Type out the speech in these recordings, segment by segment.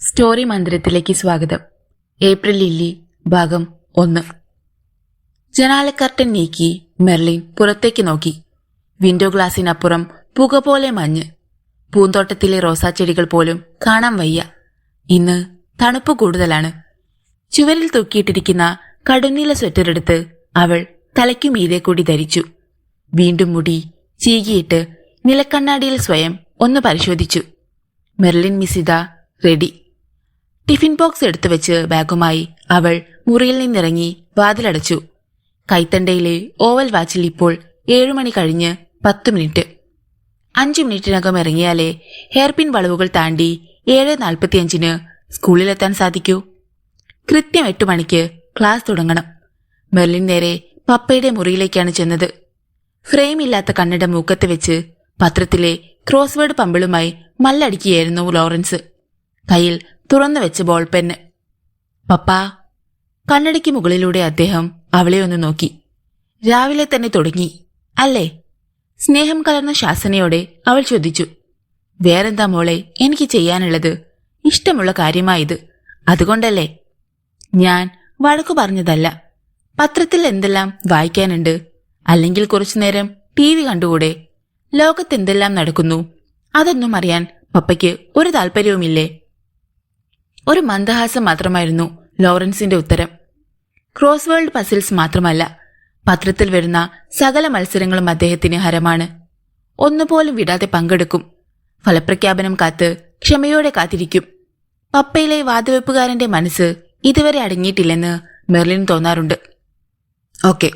Story മന്ദിരത്തിലേക്ക് സ്വാഗതം. April lily ഭാഗം 1. ജനാലക്കർട്ടൻ നീക്കി മെർലിൻ പുറത്തേക്ക് നോക്കി. വിൻഡോ ഗ്ലാസിനപ്പുറം പുക പോലെ മഞ്ഞ്. പൂന്തോട്ടത്തിലെ റോസാച്ചെടികൾ പോലും കാണാൻ വയ്യ. ഇന്ന് തണുപ്പ് കൂടുതലാണ്. ചുവരിൽ തൂക്കിയിട്ടിരിക്കുന്ന കടുന്നീല സ്വെറ്ററെടുത്ത് അവൾ തലയ്ക്കു മീതെ കൂടി ധരിച്ചു. വീണ്ടും മുടി ചീകിയിട്ട് നിലക്കണ്ണാടിയിൽ സ്വയം ഒന്ന് പരിശോധിച്ചു. മെർലിൻ മിസിത റെഡി. ടിഫിൻ ബോക്സ് എടുത്തു വെച്ച് ബാഗുമായി അവൾ മുറിയിൽ നിന്നിറങ്ങി വാതിലടച്ചു. കൈത്തണ്ടയിലെ ഓവൽ വാച്ചിൽ ഇപ്പോൾ 7 മണി കഴിഞ്ഞ് 10 മിനിറ്റ്. 5 മിനിറ്റിനകം ഇറങ്ങിയാലേ ഹെയർപിൻ വളവുകൾ താണ്ടി 7:45 സ്കൂളിലെത്താൻ സാധിക്കൂ. കൃത്യം 8 മണിക്ക് ക്ലാസ് തുടങ്ങണം. മെർലിൻ നേരെ പപ്പയുടെ മുറിയിലേക്കാണ് ചെന്നത്. ഫ്രെയിമില്ലാത്ത കണ്ണട മൂക്കത്ത് വെച്ച് പത്രത്തിലെ ക്രോസ്വേഡ് പമ്പിളുമായി മല്ലടിക്കുകയായിരുന്നു ലോറൻസ്. കയ്യിൽ തുറന്നു വെച്ച ബോൾ പെന്ന്. പപ്പാ. കണ്ണടയ്ക്ക് മുകളിലൂടെ അദ്ദേഹം അവളെ ഒന്ന് നോക്കി. രാവിലെ തന്നെ തുടങ്ങി അല്ലേ? സ്നേഹം കലർന്ന ശാസനയോടെ അവൾ ചോദിച്ചു. വേറെന്താ മോളെ എനിക്ക് ചെയ്യാനുള്ളത്? ഇഷ്ടമുള്ള കാര്യമായത്, അതുകൊണ്ടല്ലേ. ഞാൻ വഴക്കു പറഞ്ഞതല്ല. പത്രത്തിൽ എന്തെല്ലാം വായിക്കാനുണ്ട്. അല്ലെങ്കിൽ കുറച്ചുനേരം TV കണ്ടുകൂടെ? ലോകത്തെന്തെല്ലാം നടക്കുന്നു അതൊന്നും അറിയാൻ പപ്പയ്ക്ക് ഒരു താല്പര്യവുമില്ലേ? ഒരു മന്ദഹാസം മാത്രമായിരുന്നു ലോറൻസിന്റെ ഉത്തരം. ക്രോസ്വേൾഡ് പസിൽസ് മാത്രമല്ല, പത്രത്തിൽ വരുന്ന സകല മത്സരങ്ങളും അദ്ദേഹത്തിന് ഹരമാണ്. ഒന്നുപോലും വിടാതെ പങ്കെടുക്കും. ഫലപ്രഖ്യാപനം കാത്ത് ക്ഷമയോടെ കാത്തിരിക്കും. പപ്പയിലെ വാതുവെപ്പുകാരന്റെ മനസ്സ് ഇതുവരെ അടങ്ങിയിട്ടില്ലെന്ന് മെർലിൻ തോന്നാറുണ്ട്. ഓക്കെ,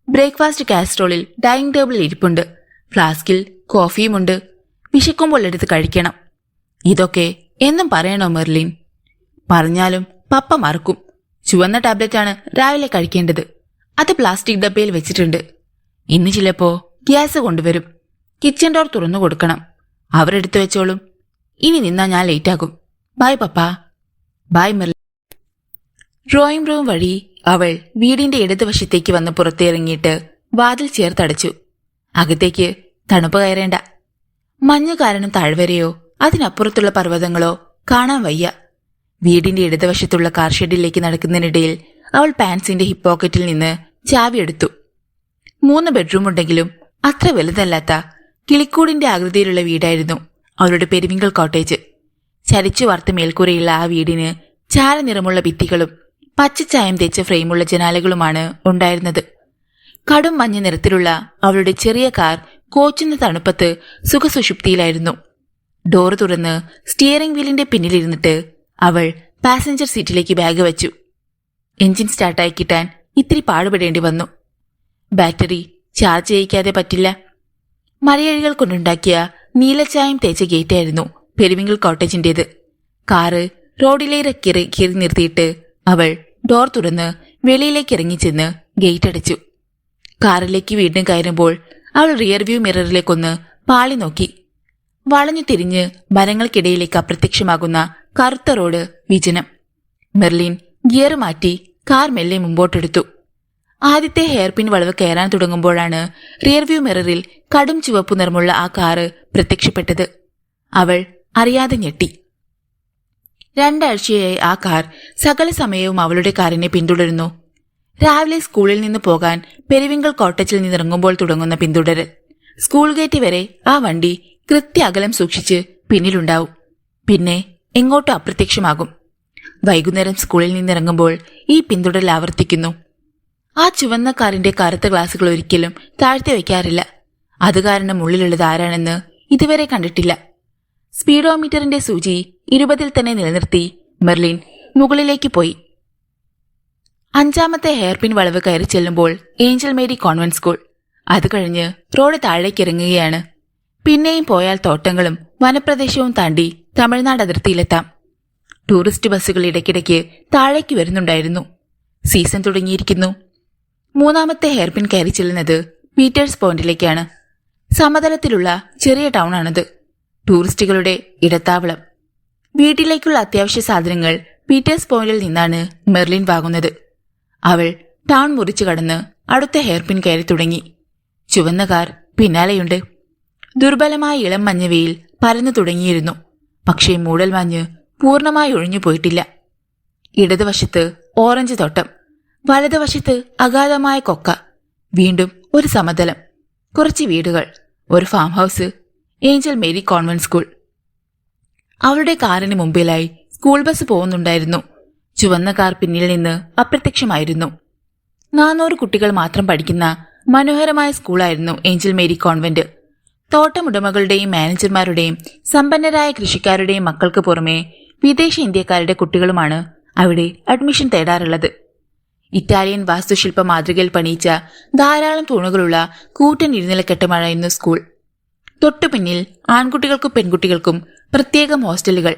ബ്രേക്ക്ഫാസ്റ്റ് കാസ്ട്രോളിൽ ഡൈനിങ് ടേബിളിൽ ഇരിപ്പുണ്ട്. ഫ്ലാസ്കിൽ കോഫിയുമുണ്ട്. വിശക്കുമ്പോൾ എടുത്ത് കഴിക്കണം. ഇതൊക്കെ എന്നും പറയണോ മെർലിൻ? പറഞ്ഞാലും പപ്പ മറക്കും. ചുവന്ന ടാബ്ലറ്റാണ് രാവിലെ കഴിക്കേണ്ടത്. അത് പ്ലാസ്റ്റിക് ഡബ്ബയിൽ വെച്ചിട്ടുണ്ട്. ഇന്ന് ചിലപ്പോ ഗ്യാസ് കൊണ്ടുവരും. കിച്ചൺ ഡോർ തുറന്നു കൊടുക്കണം. അവരെടുത്തു വെച്ചോളും. ഇനി നിന്നാ ഞാൻ ലേറ്റാകും. Bye papa. Bye Merlin. Drawing room വഴി അവൾ വീടിന്റെ ഇടതുവശത്തേക്ക് വന്ന് പുറത്തിറങ്ങിയിട്ട് വാതിൽ ചേർത്തടച്ചു. അകത്തേക്ക് തണുപ്പ് കയറേണ്ട. മഞ്ഞ് കാരണം താഴ്വരയോ അതിനപ്പുറത്തുള്ള പർവ്വതങ്ങളോ കാണാൻ വയ്യ. വീടിന്റെ ഇടതുവശത്തുള്ള കാർ ഷെഡിലേക്ക് നടക്കുന്നതിനിടയിൽ അവൾ പാൻസിന്റെ ഹിപ്പ് പോക്കറ്റിൽ നിന്ന് ചാവിയെടുത്തു. 3 ബെഡ്റൂം ഉണ്ടെങ്കിലും അത്ര വലുതല്ലാത്ത കിളിക്കൂടിന്റെ ആകൃതിയിലുള്ള വീടായിരുന്നു അവളുടെ പെരുവിങ്കൽ കോട്ടേജ്. ചരിച്ചു വാർത്ത മേൽക്കൂരയുള്ള ആ വീടിന് ചാര നിറമുള്ള ഭിത്തികളും പച്ചച്ചായം തേച്ച ഫ്രെയിമുള്ള ജനാലകളുമാണ് ഉണ്ടായിരുന്നത്. കടും മഞ്ഞ നിറത്തിലുള്ള അവളുടെ ചെറിയ കാർ കോച്ചുന്ന തണുപ്പത്ത് സുഖസുഷുപ്തിയിലായിരുന്നു. ഡോറ് തുറന്ന് സ്റ്റിയറിംഗ് വീലിന്റെ പിന്നിലിരുന്നിട്ട് അവൾ പാസഞ്ചർ സീറ്റിലേക്ക് ബാഗ് വെച്ചു. എഞ്ചിൻ സ്റ്റാർട്ടായി കിട്ടാൻ ഇത്തിരി പാടുപെടേണ്ടി വന്നു. ബാറ്ററി ചാർജ് ചെയ്യിക്കാതെ പറ്റില്ല. മലയഴികൾ കൊണ്ടുണ്ടാക്കിയ നീലച്ചായം തേച്ച ഗേറ്റായിരുന്നു പെരുവിങ്കൽ കോട്ടേജിന്റേത്. കാറ് റോഡിലേക്ക് കീറി നിർത്തിയിട്ട് അവൾ ഡോർ തുറന്ന് വെളിയിലേക്ക് ഇറങ്ങിച്ചെന്ന് ഗേറ്റ് അടച്ചു. കാറിലേക്ക് വീണ്ടും കയറുമ്പോൾ അവൾ റിയർ വ്യൂ മിററിലേക്കൊന്ന് പാളി നോക്കി. വളഞ്ഞു തിരിഞ്ഞ് മരങ്ങൾക്കിടയിലേക്ക് അപ്രത്യക്ഷമാകുന്ന കറുത്ത റോഡ് വിജനം. മെർലിൻ ഗിയർ മാറ്റി കാർ മെല്ലെ മുമ്പോട്ടെടുത്തു. ആദ്യത്തെ ഹെയർപിൻ വളവ് കയറാൻ തുടങ്ങുമ്പോഴാണ് റിയർ വ്യൂ മിററിൽ കടും ചുവപ്പു നിറമുള്ള ആ കാറ് പ്രത്യക്ഷപ്പെട്ടത്. അവൾ അറിയാതെ ഞെട്ടി. 2 ആഴ്ചയായി ആ കാർ സകല സമയവും അവളുടെ കാറിനെ പിന്തുടരുന്നു. രാവിലെ സ്കൂളിൽ നിന്ന് പോകാൻ പെരുവിങ്കൽ കോട്ടേജിൽ നിന്നിറങ്ങുമ്പോൾ തുടങ്ങുന്ന പിന്തുടരൽ. സ്കൂൾ ഗേറ്റ് വരെ ആ വണ്ടി കൃത്യ അകലം സൂക്ഷിച്ച് പിന്നിലുണ്ടാവും. പിന്നെ എങ്ങോട്ടും അപ്രത്യക്ഷമാകും. വൈകുന്നേരം സ്കൂളിൽ നിന്നിറങ്ങുമ്പോൾ ഈ പിന്തുടരൽ ആവർത്തിക്കുന്നു. ആ ചുവന്ന കാറിന്റെ കറുത്ത ഗ്ലാസുകൾ ഒരിക്കലും താഴ്ത്തി വയ്ക്കാറില്ല. അത് കാരണം ഉള്ളിലുള്ളത് ആരാണെന്ന് ഇതുവരെ കണ്ടിട്ടില്ല. സ്പീഡോമീറ്ററിന്റെ സൂചി 20-ൽ തന്നെ നിലനിർത്തി മെർലിൻ മുകളിലേക്ക് പോയി. 5ാമത്തെ ഹെയർപിൻ വളവ് കയറി ചെല്ലുമ്പോൾ ഏഞ്ചൽ മേരി കോൺവെന്റ് സ്കൂൾ. അത് കഴിഞ്ഞ് റോഡ് താഴേക്ക് ഇറങ്ങുകയാണ്. പിന്നെയും പോയാൽ തോട്ടങ്ങളും വനപ്രദേശവും താണ്ടി തമിഴ്നാട് അതിർത്തിയിലെത്താം. ടൂറിസ്റ്റ് ബസ്സുകൾ ഇടയ്ക്കിടയ്ക്ക് താഴേക്ക് വരുന്നുണ്ടായിരുന്നു. സീസൺ തുടങ്ങിയിരിക്കുന്നു. 3ാമത്തെ ഹെയർപിൻ കയറി ചെല്ലുന്നത് പീറ്റേഴ്സ് പോയിന്റിലേക്കാണ്. സമതലത്തിലുള്ള ചെറിയ ടൗണാണത്. ടൂറിസ്റ്റുകളുടെ ഇടത്താവളം. വീട്ടിലേക്കുള്ള അത്യാവശ്യ സാധനങ്ങൾ പീറ്റേഴ്സ് പോയിന്റിൽ നിന്നാണ് മെർലിൻ വാങ്ങുന്നത്. അവൾ ടൗൺ മുറിച്ചു കടന്ന് അടുത്ത ഹെയർപിൻ കയറി തുടങ്ങി. ചുവന്ന കാർ പിന്നാലെയുണ്ട്. ദുർബലമായ ഇളം മഞ്ഞ വെയിൽ പരന്നു തുടങ്ങിയിരുന്നു. പക്ഷേ മൂടൽമഞ്ഞ് പൂർണ്ണമായി ഒഴിഞ്ഞു പോയിട്ടില്ല. ഇടതുവശത്ത് ഓറഞ്ച് തോട്ടം, വലതുവശത്ത് അഗാധമായ കൊക്ക, വീണ്ടും ഒരു സമതലം, കുറച്ച് വീടുകൾ, ഒരു farm house, Angel Mary convent school. അവളുടെ കാറിന് മുമ്പിലായി സ്കൂൾ ബസ് പോകുന്നുണ്ടായിരുന്നു. ചുവന്ന കാർ പിന്നിൽ നിന്ന് അപ്രത്യക്ഷമായിരുന്നു. 400 കുട്ടികൾ മാത്രം പഠിക്കുന്ന മനോഹരമായ സ്കൂളായിരുന്നു ഏഞ്ചൽ മേരി കോൺവെന്റ്. തോട്ടമുടമകളുടെയും മാനേജർമാരുടെയും സമ്പന്നരായ കൃഷിക്കാരുടെയും മക്കൾക്ക് പുറമെ വിദേശ ഇന്ത്യക്കാരുടെ കുട്ടികളുമാണ് അവിടെ അഡ്മിഷൻ തേടാറുള്ളത്. ഇറ്റാലിയൻ വാസ്തുശില്പ മാതൃകയിൽ പണിയിച്ച ധാരാളം തൂണുകളുള്ള കൂറ്റൻ ഇരുനിലക്കെട്ടുമായിരുന്നു സ്കൂൾ. തൊട്ടു പിന്നിൽ ആൺകുട്ടികൾക്കും പെൺകുട്ടികൾക്കും പ്രത്യേകം ഹോസ്റ്റലുകൾ,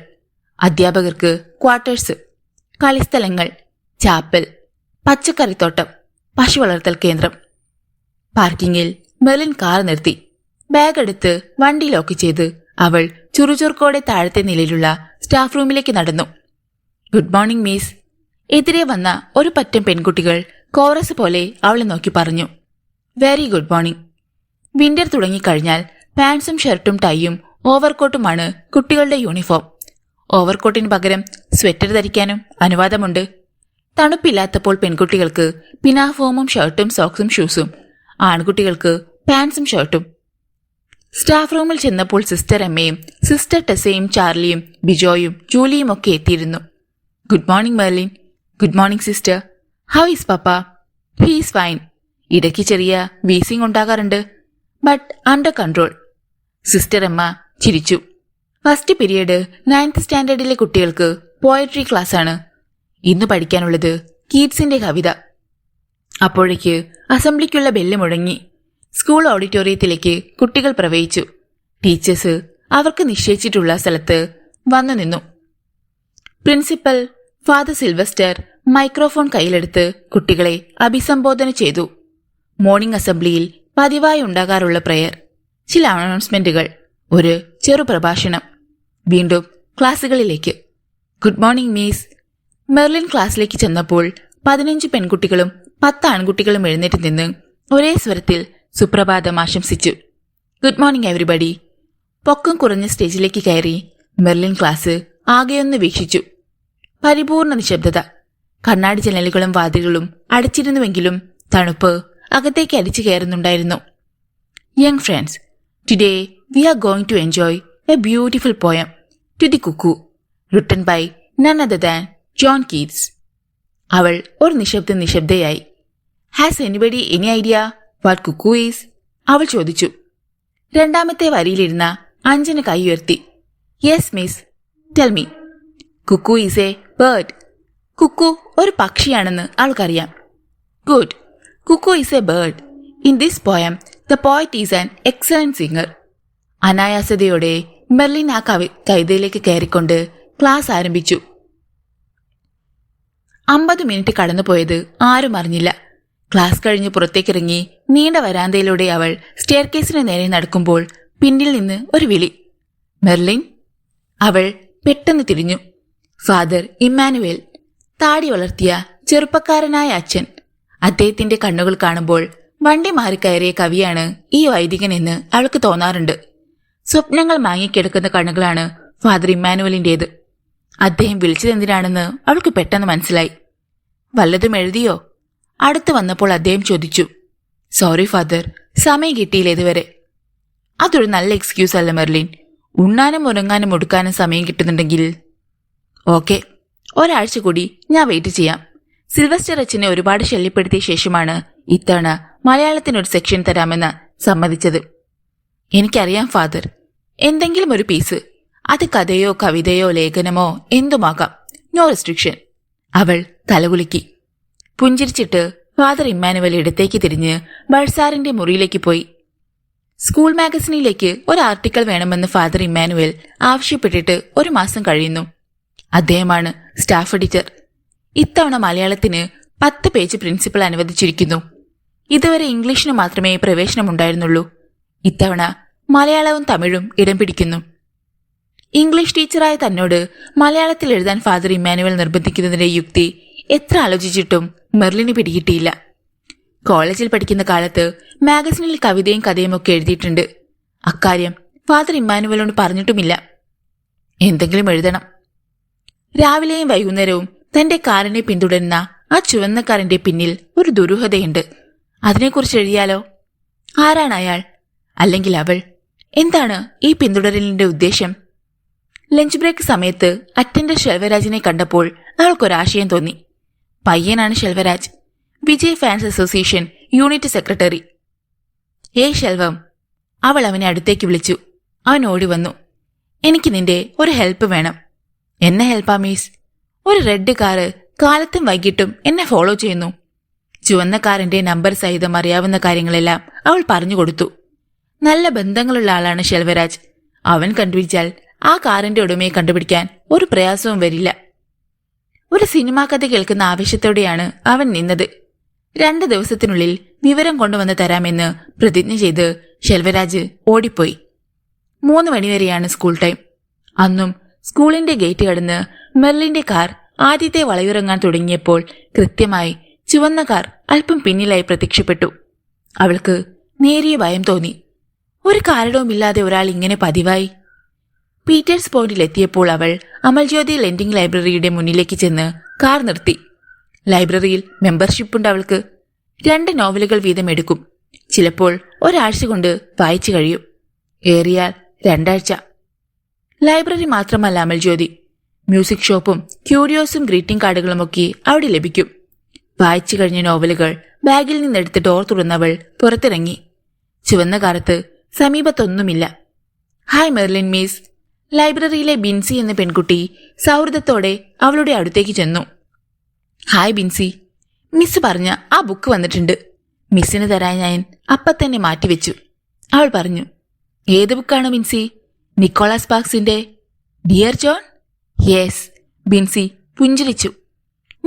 അധ്യാപകർക്ക് ക്വാർട്ടേഴ്സ്, കളിസ്ഥലങ്ങൾ, ചാപ്പൽ, പച്ചക്കറിത്തോട്ടം, പശു വളർത്തൽ കേന്ദ്രം. പാർക്കിങ്ങിൽ മെർലിൻ കാർ നിർത്തി. ബാഗ് എടുത്ത് വണ്ടി ലോക്ക് ചെയ്ത് അവൾ ചുറുചുറുക്കോടെ താഴത്തെ നിലയിലുള്ള സ്റ്റാഫ് റൂമിലേക്ക് നടന്നു. Good morning miss. എതിരെ വന്ന ഒരു പറ്റം പെൺകുട്ടികൾ കോറസ് പോലെ അവളെ നോക്കി പറഞ്ഞു. Very good morning. വിന്റർ തുടങ്ങിക്കഴിഞ്ഞാൽ പാൻസും ഷർട്ടും ടൈയും ഓവർകോട്ടുമാണ് കുട്ടികളുടെ യൂണിഫോം. ഓവർകോട്ടിന് പകരം സ്വെറ്റർ ധരിക്കാനും അനുവാദമുണ്ട്. തണുപ്പില്ലാത്തപ്പോൾ പെൺകുട്ടികൾക്ക് പിനാഫോമും ഷർട്ടും സോക്സും ഷൂസും, ആൺകുട്ടികൾക്ക് പാൻസും ഷർട്ടും. സ്റ്റാഫ് റൂമിൽ ചെന്നപ്പോൾ സിസ്റ്റർ എമ്മയും സിസ്റ്റർ ടെസയും ചാർലിയും ബിജോയും ജൂലിയും ഒക്കെ എത്തിയിരുന്നു. Good morning Merlin. Good morning sister. How is papa? He is fine. ഇടയ്ക്ക് ചെറിയ വീസിംഗ് ഉണ്ടാകാറുണ്ട്, but under control. Sister Emma ചിരിച്ചു. ഫസ്റ്റ് പീരിയഡ് 9th സ്റ്റാൻഡേർഡിലെ കുട്ടികൾക്ക് പോയട്രി ക്ലാസ്സാണ്. ഇന്ന് പഠിക്കാനുള്ളത് കീറ്റ്സിന്റെ കവിത. അപ്പോഴേക്ക് അസംബ്ലിക്കുള്ള ബെല്ല് മുഴങ്ങി. സ്കൂൾ ഓഡിറ്റോറിയത്തിലേക്ക് കുട്ടികൾ പ്രവേശിച്ചു. ടീച്ചേഴ്സ് അവർക്ക് നിശ്ചയിച്ചിട്ടുള്ള സ്ഥലത്ത് വന്നു നിന്നു. പ്രിൻസിപ്പൽ ഫാദർ സിൽവസ്റ്റർ മൈക്രോഫോൺ കയ്യിലെടുത്ത് കുട്ടികളെ അഭിസംബോധന ചെയ്തു. മോർണിംഗ് അസംബ്ലിയിൽ പതിവായി ഉണ്ടാകാറുള്ള പ്രയർ, ചില അനൗൺസ്മെന്റുകൾ, ഒരു ചെറു പ്രഭാഷണം. വീണ്ടും ക്ലാസുകളിലേക്ക്. Good morning miss. മെർലിൻ ക്ലാസ്സിലേക്ക് ചെന്നപ്പോൾ 15 പെൺകുട്ടികളും 10 ആൺകുട്ടികളും എഴുന്നേറ്റ് നിന്ന് ഒരേ സ്വരത്തിൽ സുപ്രഭാതം ആശംസിച്ചു. Good morning everybody. പൊക്കം കുറഞ്ഞ സ്റ്റേജിലേക്ക് കയറി മെർലിൻ ക്ലാസ് ആകെയൊന്ന് വീക്ഷിച്ചു. പരിപൂർണ നിശബ്ദത. കണ്ണാടി ജനലുകളും വാതിലുകളും അടച്ചിരുന്നുവെങ്കിലും തണുപ്പ് അകത്തേക്ക് അടിച്ചു കയറുന്നുണ്ടായിരുന്നു. Young friends, today we are going to enjoy a beautiful poem to the cuckoo written by none other than John Keats. അവൾ ഒരു നിശബ്ദയായി. Has anybody any idea what cuckoo is? അവൾ ചോദിച്ചു. രണ്ടാമത്തെ വരിയിലിരുന്ന അഞ്ജന കൈ ഉയർത്തി. Yes miss, tell me. Cuckoo is a bird. Cuckoo ഒരു പക്ഷിയാണെന്ന് അവൾക്കറിയാം. Good. Cuckoo is a bird. In this poem the poet is an excellent singer. അനായാസതയോടെ മെർലിൻ ആ കവിതയിലേക്ക് കയറിക്കൊണ്ട് ക്ലാസ് ആരംഭിച്ചു. 50 മിനിറ്റ് കടന്നുപോയത് ആരും അറിഞ്ഞില്ല. ക്ലാസ് കഴിഞ്ഞ് പുറത്തേക്കിറങ്ങി നീണ്ട വരാന്തയിലൂടെ അവൾ സ്റ്റെയർകേസിന് നേരെ നടക്കുമ്പോൾ പിന്നിൽ നിന്ന് ഒരു വിളി. മെർലിൻ. അവൾ പെട്ടെന്ന് തിരിഞ്ഞു. ഫാദർ ഇമ്മാനുവേൽ, താടി വളർത്തിയ ചെറുപ്പക്കാരനായ അച്ഛൻ. അദ്ദേഹത്തിന്റെ കണ്ണുകൾ കാണുമ്പോൾ വണ്ടി മാറിക്കയറിയ കവിയാണ് ഈ വൈദികൻ എന്ന് അവൾക്ക് തോന്നാറുണ്ട്. സ്വപ്നങ്ങൾ മാങ്ങിക്കിടക്കുന്ന കണ്ണുകളാണ് ഫാദർ ഇമ്മാനുവലിന്റേത്. അദ്ദേഹം വിളിച്ചതെന്തിനാണെന്ന് അവൾക്ക് പെട്ടെന്ന് മനസ്സിലായി. വല്ലതും എഴുതിയോ? അടുത്ത് വന്നപ്പോൾ അദ്ദേഹം ചോദിച്ചു. സോറി ഫാദർ, സമയം കിട്ടിയില്ല ഇതുവരെ. അതൊരു നല്ല എക്സ്ക്യൂസ് അല്ല മെർലിൻ. ഉണ്ണാനും ഉറങ്ങാനും ഒടുക്കാനും സമയം കിട്ടുന്നുണ്ടെങ്കിൽ ഓക്കെ, ഒരാഴ്ച കൂടി ഞാൻ വെയിറ്റ് ചെയ്യാം. സിൽവസ്റ്റർ അച്ഛനെ ഒരുപാട് ശല്യപ്പെടുത്തിയ ശേഷമാണ് ഇത്തവണ മലയാളത്തിനൊരു സെക്ഷൻ തരാമെന്ന് സമ്മതിച്ചത്. എനിക്കറിയാം ഫാദർ. എന്തെങ്കിലും ഒരു പീസ്, അത് കഥയോ കവിതയോ ലേഖനമോ എന്തുമാകാം. No restriction. അവൾ തലകുലുക്കി. പുഞ്ചിരിച്ചിട്ട് ഫാദർ ഇമ്മാനുവൽ ഇടത്തേക്ക് തിരിഞ്ഞ് ബൾസാറിന്റെ മുറിയിലേക്ക് പോയി. സ്കൂൾ മാഗസിനിലേക്ക് ഒരു ആർട്ടിക്കിൾ വേണമെന്ന് ഫാദർ ഇമ്മാനുവൽ ആവശ്യപ്പെട്ടിട്ട് 1 മാസം കഴിയുന്നു. അദ്ദേഹമാണ് സ്റ്റാഫ് എഡിറ്റർ. ഇത്തവണ മലയാളത്തിന് 10 പേജ് പ്രിൻസിപ്പൽ അനുവദിച്ചിരിക്കുന്നു. ഇതുവരെ ഇംഗ്ലീഷിന് മാത്രമേ പ്രവേശനമുണ്ടായിരുന്നുള്ളൂ. ഇത്തവണ മലയാളവും തമിഴും ഇടം പിടിക്കുന്നു. ഇംഗ്ലീഷ് ടീച്ചറായ തന്നോട് മലയാളത്തിൽ എഴുതാൻ ഫാദർ ഇമ്മാനുവൽ നിർബന്ധിക്കുന്നതിന്റെ യുക്തി എത്ര ആലോചിച്ചിട്ടും മെർലിന് പിടികിട്ടിയില്ല. കോളേജിൽ പഠിക്കുന്ന കാലത്ത് മാഗസിനിൽ കവിതയും കഥയും ഒക്കെ എഴുതിയിട്ടുണ്ട്. അക്കാര്യം ഫാദർ ഇമ്മാനുവലോട് പറഞ്ഞിട്ടുമില്ല. എന്തെങ്കിലും എഴുതണം. രാവിലെയും വൈകുന്നേരവും തന്റെ കാറിനെ പിന്തുടരുന്ന ആ ചുവന്ന കാറിന്റെ പിന്നിൽ ഒരു ദുരൂഹതയുണ്ട്. അതിനെക്കുറിച്ച് എഴുതിയാലോ? ആരാണ് അയാൾ? അല്ലെങ്കിൽ അവൾ? എന്താണ് ഈ പിന്തുടരലിന്റെ ഉദ്ദേശം? ലഞ്ച് ബ്രേക്ക് സമയത്ത് അറ്റൻഡർ ശെൽവരാജിനെ കണ്ടപ്പോൾ അവൾക്കൊരാശയം തോന്നി. പയ്യനാണ് Selvaraj, Vijay fans association unit secretary. ഏയ് ശെൽവം, അവൾ അവനെ അടുത്തേക്ക് വിളിച്ചു. അവൻ ഓടി വന്നു. എനിക്ക് നിന്റെ ഒരു ഹെൽപ്പ് വേണം. എന്നെ ഹെൽപ്പാ മീസ്? ഒരു റെഡ് കാറ് കാലത്തും വൈകിട്ടും എന്നെ ഫോളോ ചെയ്യുന്നു. ചുവന്ന കാറിന്റെ നമ്പർ സഹിതം അറിയാവുന്ന കാര്യങ്ങളെല്ലാം അവൾ പറഞ്ഞുകൊടുത്തു. നല്ല ബന്ധങ്ങളുള്ള ആളാണ് ശെൽവരാജ്. അവൻ കണ്ടുപിടിച്ചാൽ ആ കാറിന്റെ ഉടമയെ കണ്ടുപിടിക്കാൻ ഒരു പ്രയാസവും വരില്ല. ഒരു സിനിമാ കഥ കേൾക്കുന്ന ആവശ്യത്തോടെയാണ് അവൻ നിന്നത്. 2 ദിവസത്തിനുള്ളിൽ വിവരം കൊണ്ടുവന്ന് തരാമെന്ന് പ്രതിജ്ഞ ചെയ്ത് ശെൽവരാജ് ഓടിപ്പോയി. 3 മണിവരെയാണ് സ്കൂൾ ടൈം. അന്നും സ്കൂളിന്റെ ഗേറ്റ് കടന്ന് മെർലിന്റെ കാർ ആദ്യത്തെ വളയുറങ്ങാൻ തുടങ്ങിയപ്പോൾ കൃത്യമായി ചുവന്ന കാർ അല്പം പിന്നിലായി പ്രത്യക്ഷപ്പെട്ടു. അവൾക്ക് നേരിയ ഭയം തോന്നി. ഒരു കാരണവുമില്ലാതെ ഒരാൾ ഇങ്ങനെ പതിവായി. പീറ്റേഴ്സ് പോയിന്റിലെത്തിയപ്പോൾ അവൾ അമൽജ്യോതി ലെൻഡിംഗ് ലൈബ്രറിയുടെ മുന്നിലേക്ക് ചെന്ന് കാർ നിർത്തി. ലൈബ്രറിയിൽ മെമ്പർഷിപ്പുണ്ട് അവൾക്ക്. 2 നോവലുകൾ വീതം എടുക്കും. ചിലപ്പോൾ ഒരാഴ്ച കൊണ്ട് വായിച്ചു കഴിയും, ഏറിയാൽ 2 ആഴ്ച. ലൈബ്രറി മാത്രമല്ല അമൽജ്യോതി, മ്യൂസിക് ഷോപ്പും ക്യൂരിയോസും ഗ്രീറ്റിംഗ് കാർഡുകളുമൊക്കെ അവിടെ ലഭിക്കും. വായിച്ചു കഴിഞ്ഞ നോവലുകൾ ബാഗിൽ നിന്നെടുത്ത് ഡോർ തുറന്നവൾ പുറത്തിറങ്ങി. ചുവന്ന കാലത്ത് സമീപത്തൊന്നുമില്ല. Hi Merlin miss. ലൈബ്രറിയിലെ ബിൻസി എന്ന പെൺകുട്ടി സൗഹൃദത്തോടെ അവളുടെ അടുത്തേക്ക് ചെന്നു. ഹായ് ബിൻസി, മിസ് പറഞ്ഞ ആ ബുക്ക് വന്നിട്ടുണ്ട്. മിസ്സിന് തരാൻ ഞാൻ അപ്പത്തന്നെ മാറ്റിവെച്ചു. അവൾ പറഞ്ഞു. ഏത് ബുക്കാണ് ബിൻസി? നിക്കോളാസ് സ്പാർക്സിന്റെ ഡിയർ ജോൺ? യെസ്. ബിൻസി പുഞ്ചിരിച്ചു.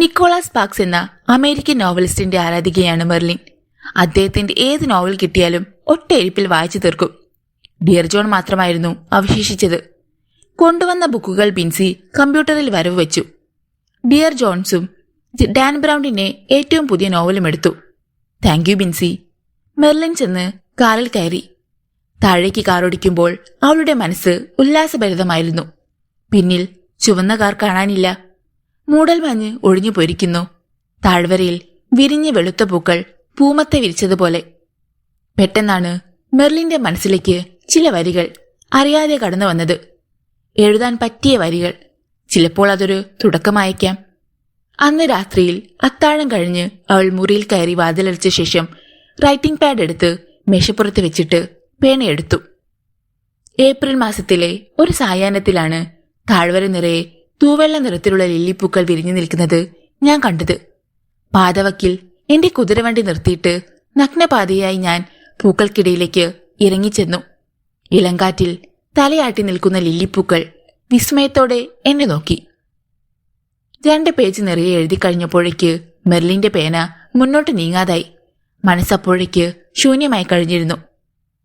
നിക്കോളാസ് സ്പാർക്സ് എന്ന അമേരിക്കൻ നോവലിസ്റ്റിന്റെ ആരാധികയാണ് മെർലിൻ. അദ്ദേഹത്തിന്റെ ഏത് നോവൽ കിട്ടിയാലും ഒറ്റയിരിപ്പിൽ വായിച്ചു തീർക്കും. ഡിയർ ജോൺ മാത്രമായിരുന്നു അവശേഷിച്ചത്. കൊണ്ടുവന്ന ബുക്കുകൾ ബിൻസി കമ്പ്യൂട്ടറിൽ വരവ് വെച്ചു. ഡിയർ ജോൺസും ഡാൻ ബ്രൗണിന്റെ ഏറ്റവും പുതിയ നോവലും എടുത്തു. Thank you Binsi. മെർലിൻ ചെന്ന് കാറിൽ കയറി. താഴേക്ക് കാറോടിക്കുമ്പോൾ അവളുടെ മനസ്സ് ഉല്ലാസഭരിതമായിരുന്നു. പിന്നിൽ ചുവന്ന കാർ കാണാനില്ല. മൂടൽമഞ്ഞ് ഒഴിഞ്ഞു പൊരിക്കുന്നു. താഴ്വരയിൽ വിരിഞ്ഞ വെളുത്ത പൂക്കൾ പൂമത്തെ വിരിച്ചതുപോലെ. പെട്ടെന്നാണ് മെർലിന്റെ മനസ്സിലേക്ക് ചില വരികൾ അറിയാതെ കടന്നു വന്നത്. എഴുതാൻ പറ്റിയ വരികൾ. ചിലപ്പോൾ അതൊരു തുടക്കമായേക്കാം. അന്ന് രാത്രിയിൽ അത്താഴം കഴിഞ്ഞ് അവൾ മുറിയിൽ കയറി വാതിലടച്ച ശേഷം റൈറ്റിംഗ് പാഡ് എടുത്ത് മേശപ്പുറത്ത് വെച്ചിട്ട് പേനയെടുത്തു. ഏപ്രിൽ മാസത്തിലെ ഒരു സായാഹ്നത്തിലാണ് താഴ്വര നിറയെ തൂവെള്ള നിറത്തിലുള്ള ലില്ലിപ്പൂക്കൾ വിരിഞ്ഞു നിൽക്കുന്നത് ഞാൻ കണ്ടത്. പാതവക്കിൽ എന്റെ കുതിരവണ്ടി നിർത്തിയിട്ട് നഗ്നപാതയായി ഞാൻ പൂക്കൾക്കിടയിലേക്ക് ഇറങ്ങിച്ചെന്നു. ഇളങ്കാറ്റിൽ തലയാട്ടി നിൽക്കുന്ന ലില്ലിപ്പൂക്കൾ വിസ്മയത്തോടെ എന്നെ നോക്കി. 2 പേജ് നിറയെ എഴുതി കഴിഞ്ഞപ്പോഴേക്ക് മെർലിന്റെ പേന മുന്നോട്ട് നീങ്ങാതായി. മനസ്സപ്പോഴേക്ക് ശൂന്യമായി കഴിഞ്ഞിരുന്നു.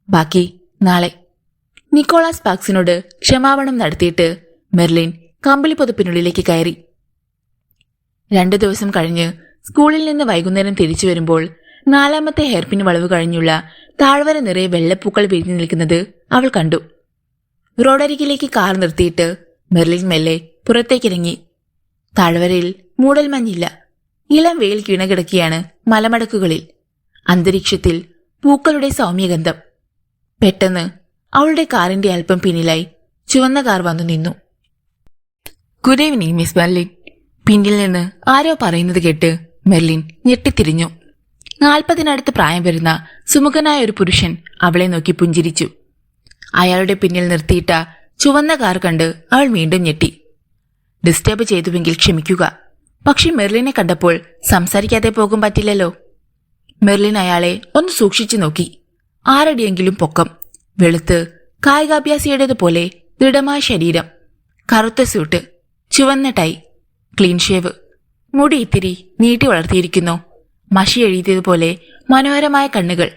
ബാക്കി നാളെ. നിക്കോളാസ് സ്പാർക്സിനോട് ക്ഷമാപണം നടത്തിയിട്ട് മെർലിൻ കമ്പിളിപ്പൊതുപ്പിനുള്ളിലേക്ക് കയറി. 2 ദിവസം കഴിഞ്ഞ് സ്കൂളിൽ നിന്ന് വൈകുന്നേരം തിരിച്ചു വരുമ്പോൾ 4ാമത്തെ ഹെയർപിൻ വളവ് കഴിഞ്ഞുള്ള താഴ്വര നിറയെ വെള്ളപ്പൂക്കൾ വിരിഞ്ഞു നിൽക്കുന്നത് അവൾ കണ്ടു. റോഡരികിലേക്ക് കാർ നിർത്തിയിട്ട് മെർലിൻ മെല്ലെ പുറത്തേക്കിറങ്ങി. താഴ്വരയിൽ മൂടൽമഞ്ഞില്ല. ഇളം വെയിൽ കിണകിടക്കിയാണ് മലമടക്കുകളിൽ. അന്തരീക്ഷത്തിൽ പൂക്കളുടെ സൗമ്യഗന്ധം. പെട്ടെന്ന് അവളുടെ കാറിന്റെ അല്പം പിന്നിലായി ചുവന്ന കാർ വന്നു നിന്നു. Good evening miss Merlin. പിന്നിൽ നിന്ന് ആരോ പറയുന്നത് കേട്ട് മെർലിൻ ഞെട്ടിത്തിരിഞ്ഞു. 40-നടുത്ത് പ്രായം വരുന്ന സുമുഖനായ ഒരു പുരുഷൻ അവളെ നോക്കി പുഞ്ചിരിച്ചു. അയാളുടെ പിന്നിൽ നിർത്തിയിട്ട ചുവന്ന കാർ കണ്ട് അവൾ വീണ്ടും ഞെട്ടി. ഡിസ്റ്റർബ് ചെയ്തുവെങ്കിൽ ക്ഷമിക്കുക. പക്ഷെ മെർലിനെ കണ്ടപ്പോൾ സംസാരിക്കാതെ പോകും പറ്റില്ലല്ലോ. മെർലിൻ അയാളെ ഒന്ന് സൂക്ഷിച്ചു നോക്കി. 6 അടിയെങ്കിലും പൊക്കം, വെളുത്ത് കായികാഭ്യാസിയുടേതുപോലെ ദൃഢമായ ശരീരം, കറുത്ത സ്യൂട്ട്, ചുവന്ന ടൈ, ക്ലീൻ ഷേവ്, മുടി ഇത്തിരി നീട്ടി വളർത്തിയിരിക്കുന്നു. മഷി എഴുതിയതുപോലെ മനോഹരമായ കണ്ണുകൾ.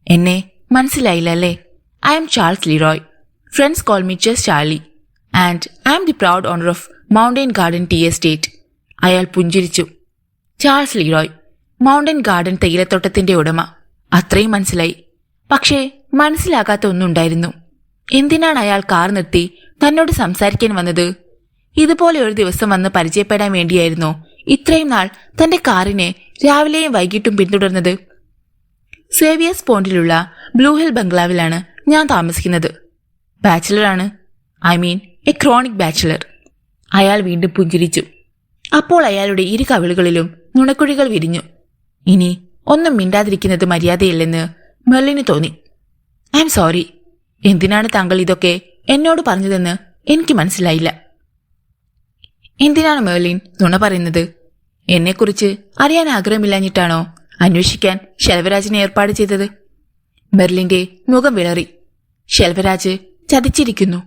എന്നെ മനസ്സിലായില്ലല്ലേ? I'm Charles Leroy. Friends call me just Charlie. And I'm the proud owner of Mountain Garden Tea Estate. അയാൾ പുഞ്ചിരിച്ചു. ചാൾസ് ലീറോയ്, മൗണ്ടൻ ഗാർഡൻ തേയിലത്തോട്ടത്തിന്റെ ഉടമ. അത്രയും മനസ്സിലായി. പക്ഷേ മനസ്സിലാകാത്ത ഒന്നുണ്ടായിരുന്നു. എന്തിനാണ് അയാൾ കാർ നിർത്തി തന്നോട് സംസാരിക്കാൻ വന്നത്? ഇതുപോലെ ഒരു ദിവസം വന്ന് പരിചയപ്പെടാൻ വേണ്ടിയായിരുന്നോ ഇത്രയും നാൾ തന്റെ കാറിനെ രാവിലെയും വൈകിട്ടും പിന്തുടർന്നത്? സേവിയേഴ്സ് പോണ്ടിലുള്ള ബ്ലൂ ഹിൽ ബംഗ്ലാവിലാണ് ഞാൻ താമസിക്കുന്നത്. ബാച്ചിലറാണ്. I mean a chronic bachelor. അയാൾ വീണ്ടും പുഞ്ചിരിച്ചു. അപ്പോൾ അയാളുടെ ഇരു കവിളുകളിലും നുണക്കുഴികൾ വിരിഞ്ഞു. ഇനി ഒന്നും മിണ്ടാതിരിക്കുന്നത് മര്യാദയില്ലെന്ന് മെർലിന് തോന്നി. I'm sorry. എന്തിനാണ് താങ്കൾ ഇതൊക്കെ എന്നോട് പറഞ്ഞതെന്ന് എനിക്ക് മനസ്സിലായില്ല. എന്തിനാണ് മെർലിൻ നുണ പറയുന്നത്? എന്നെക്കുറിച്ച് അറിയാൻ ആഗ്രഹമില്ലാഞ്ഞിട്ടാണോ അന്വേഷിക്കാൻ ശെൽവരാജിനെ ഏർപ്പാട് ചെയ്തത്? മെർലിന്റെ മുഖം വിളറി. ശെൽവരാജ് ചതിച്ചിരിക്കുന്നു.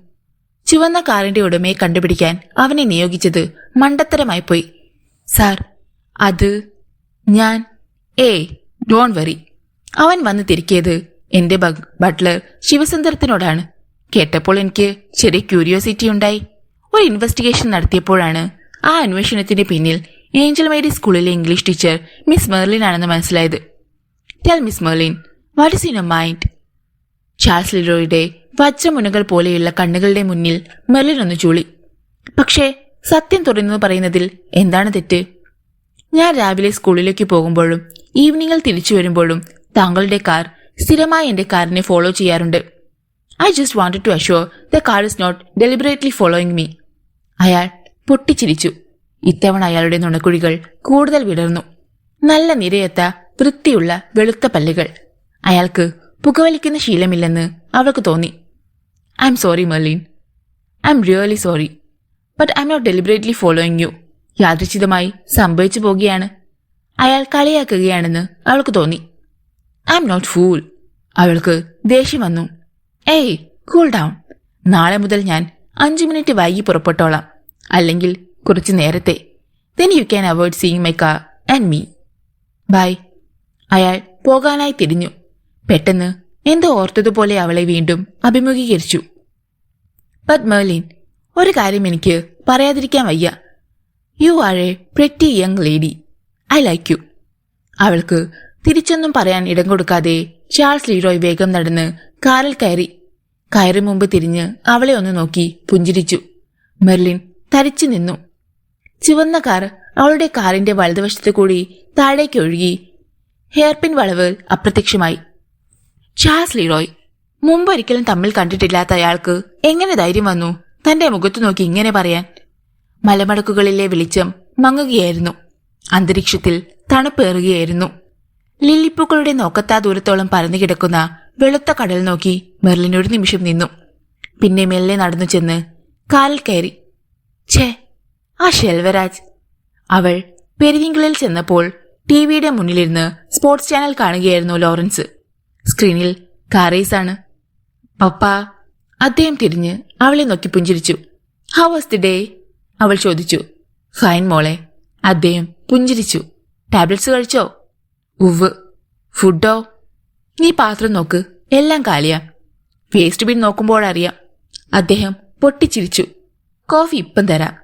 ചുവന്ന കാറിന്റെ ഉടമയെ കണ്ടുപിടിക്കാൻ അവനെ നിയോഗിച്ചത് മണ്ടത്തരമായി പോയി. സാർ, അത് ഞാൻ ഡോൺ വറി. അവൻ വന്ന് തിരിക്കിയത് എന്റെ ബട്ട്ലർ ശിവസുന്ദരത്തിനോടാണ്. കേട്ടപ്പോൾ എനിക്ക് ചെറിയ ക്യൂരിയോസിറ്റി ഉണ്ടായി. ഒരു ഇൻവെസ്റ്റിഗേഷൻ നടത്തിയപ്പോഴാണ് ആ അന്വേഷണത്തിന്റെ പിന്നിൽ ഏഞ്ചൽ മേരി സ്കൂളിലെ ഇംഗ്ലീഷ് ടീച്ചർ മിസ് മെർലിൻ ആണെന്ന് മനസ്സിലായത്. Tell miss Merlin, what is in your mind? Charles ലിറോയുടെ വജ്രമുനകൾ പോലെയുള്ള കണ്ണുകളുടെ മുന്നിൽ മെർലിൻ ഒന്ന് ചൂളി. പക്ഷേ സത്യം തുറന്നു പറയുന്നതിൽ എന്താണ് തെറ്റ്? ഞാൻ രാവിലെ സ്കൂളിലേക്ക് പോകുമ്പോഴും ഈവനിങ്ങിൽ തിരിച്ചു വരുമ്പോഴും താങ്കളുടെ കാർ സ്ഥിരമായി എന്റെ കാറിനെ ഫോളോ ചെയ്യാറുണ്ട്. I just wanted to assure the car is not deliberately following me. അയാൾ പൊട്ടിച്ചിരിച്ചു. ഇത്തവണ അയാളുടെ നുണക്കുഴികൾ കൂടുതൽ വിടർന്നു. നല്ല നിരയത്ത വൃത്തിയുള്ള വെളുത്ത പല്ലുകൾ. അയാൾക്ക് പുകവലിക്കുന്ന ശീലമില്ലെന്ന് അവൾക്ക് തോന്നി. I'm sorry Merlin. I'm really sorry. But I'm not deliberately following you. യാദൃച്ഛികമായി സംഭവിച്ചു പോകുകയാണ്. അയാൾ കളിയാക്കുകയാണെന്ന് അവൾക്ക് തോന്നി. I'm not fool. അവൾക്ക് ദേഷ്യം വന്നു. Cool down. നാളെ മുതൽ ഞാൻ 5 മിനിറ്റ് വൈകി പുറപ്പെട്ടോളാം. അല്ലെങ്കിൽ കുറച്ച് നേരത്തെ. Then you can avoid seeing my car and me. Bye. അയാൾ പോകാനായി തിരിഞ്ഞു. പെട്ടെന്ന് എന്തോ ഓർത്തതുപോലെ അവളെ വീണ്ടും അഭിമുഖീകരിച്ചു. ബട്ട് മെർലിൻ, ഒരു കാര്യം എനിക്ക് പറയാതിരിക്കാൻ വയ്യ. You are A pretty young lady. I like you. അവൾക്ക് തിരിച്ചൊന്നും പറയാൻ ഇടം കൊടുക്കാതെ ചാൾസ് ലീറോയ് വേഗം നടന്ന് കാറിൽ കയറി മുമ്പ് തിരിഞ്ഞ് അവളെ ഒന്ന് നോക്കി പുഞ്ചിരിച്ചു. മെർലിൻ തരിച്ചു നിന്നു. ചുവന്ന കാർ അവളുടെ കാറിന്റെ വലതുവശത്തു കൂടി താഴേക്ക് ഒഴുകി ഹെയർപിൻ വളവ് അപ്രത്യക്ഷമായി. ചാൾസ് ലീറോയ്. മുമ്പൊരിക്കലും തമ്മിൽ കണ്ടിട്ടില്ലാത്ത അയാൾക്ക് എങ്ങനെ ധൈര്യം വന്നു തന്റെ മുഖത്തു നോക്കി ഇങ്ങനെ പറയാൻ? മലമടക്കുകളിലെ വെളിച്ചം മങ്ങുകയായിരുന്നു. അന്തരീക്ഷത്തിൽ തണുപ്പേറുകയായിരുന്നു. ലില്ലിപ്പൂക്കളുടെ നോക്കത്താ ദൂരത്തോളം പരന്നു കിടക്കുന്ന വെളുത്ത കടൽ നോക്കി മെർലിൻ ഒരു നിമിഷം നിന്നു. പിന്നെ മെല്ലെ നടന്നു ചെന്ന് കാലിൽ കയറി. ഛേ, ആ ശെൽവരാജ്. അവൾ പെരിവിങ്കിളിൽ ചെന്നപ്പോൾ ടിവിയുടെ മുന്നിലിരുന്ന് സ്പോർട്സ് ചാനൽ കാണുകയായിരുന്നു ലോറൻസ്. സ്ക്രീനിൽ കാറേസാണ്. പപ്പ. അദ്ദേഹം തിരിഞ്ഞ് അവളെ നോക്കി പുഞ്ചിരിച്ചു. How was the day? അവൾ ചോദിച്ചു. ഫൈൻ മോളെ. അദ്ദേഹം പുഞ്ചിരിച്ചു. ടാബ്ലറ്റ്സ് കഴിച്ചോ? ഉവ്. ഫുഡോ? നീ പാത്രം നോക്ക്, എല്ലാം കാലിയാ. Waste bin നോക്കുമ്പോഴറിയാം. അദ്ദേഹം പൊട്ടിച്ചിരിച്ചു. കോഫി ഇപ്പം തരാം.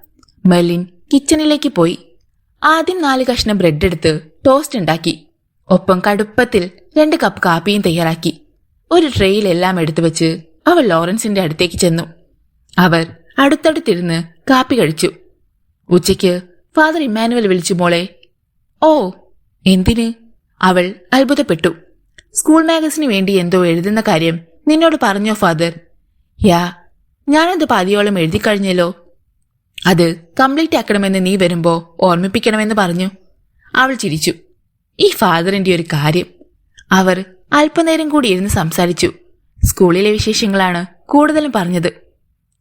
മെർലിൻ കിച്ചണിലേക്ക് പോയി. ആദ്യം 4 കഷ്ണം ബ്രെഡ് എടുത്ത് ടോസ്റ്റ് ഉണ്ടാക്കി. ഒപ്പം കടുപ്പത്തിൽ 2 കപ്പ് കാപ്പിയും തയ്യാറാക്കി. ഒരു ട്രേയിൽ എല്ലാം എടുത്തു വെച്ച് അവൾ ലോറൻസിന്റെ അടുത്തേക്ക് ചെന്നു. അവർ അടുത്തടുത്തിരുന്ന് കാപ്പി കഴിച്ചു. ഉച്ചയ്ക്ക് ഫാദർ ഇമ്മാനുവൽ വിളിച്ചു. മോളെ. ഓ, എന്തിന്? അവൾ അത്ഭുതപ്പെട്ടു. സ്കൂൾ മാഗസിന് വേണ്ടി എന്തോ എഴുതുന്ന കാര്യം നിന്നോട് പറഞ്ഞോ ഫാദർ? യാ, ഞാനത് പാതിയോളം എഴുതിക്കഴിഞ്ഞല്ലോ. അത് കംപ്ലീറ്റ് ആക്കണമെന്ന് നീ വരുമ്പോ ഓർമ്മിപ്പിക്കണമെന്ന് പറഞ്ഞു. അവൾ ചിരിച്ചു. ഈ ഫാദറിന്റെ ഒരു കാര്യം. അവർ അല്പനേരം കൂടി ഇരുന്ന് സംസാരിച്ചു. സ്കൂളിലെ വിശേഷങ്ങളാണ് കൂടുതലും പറഞ്ഞത്.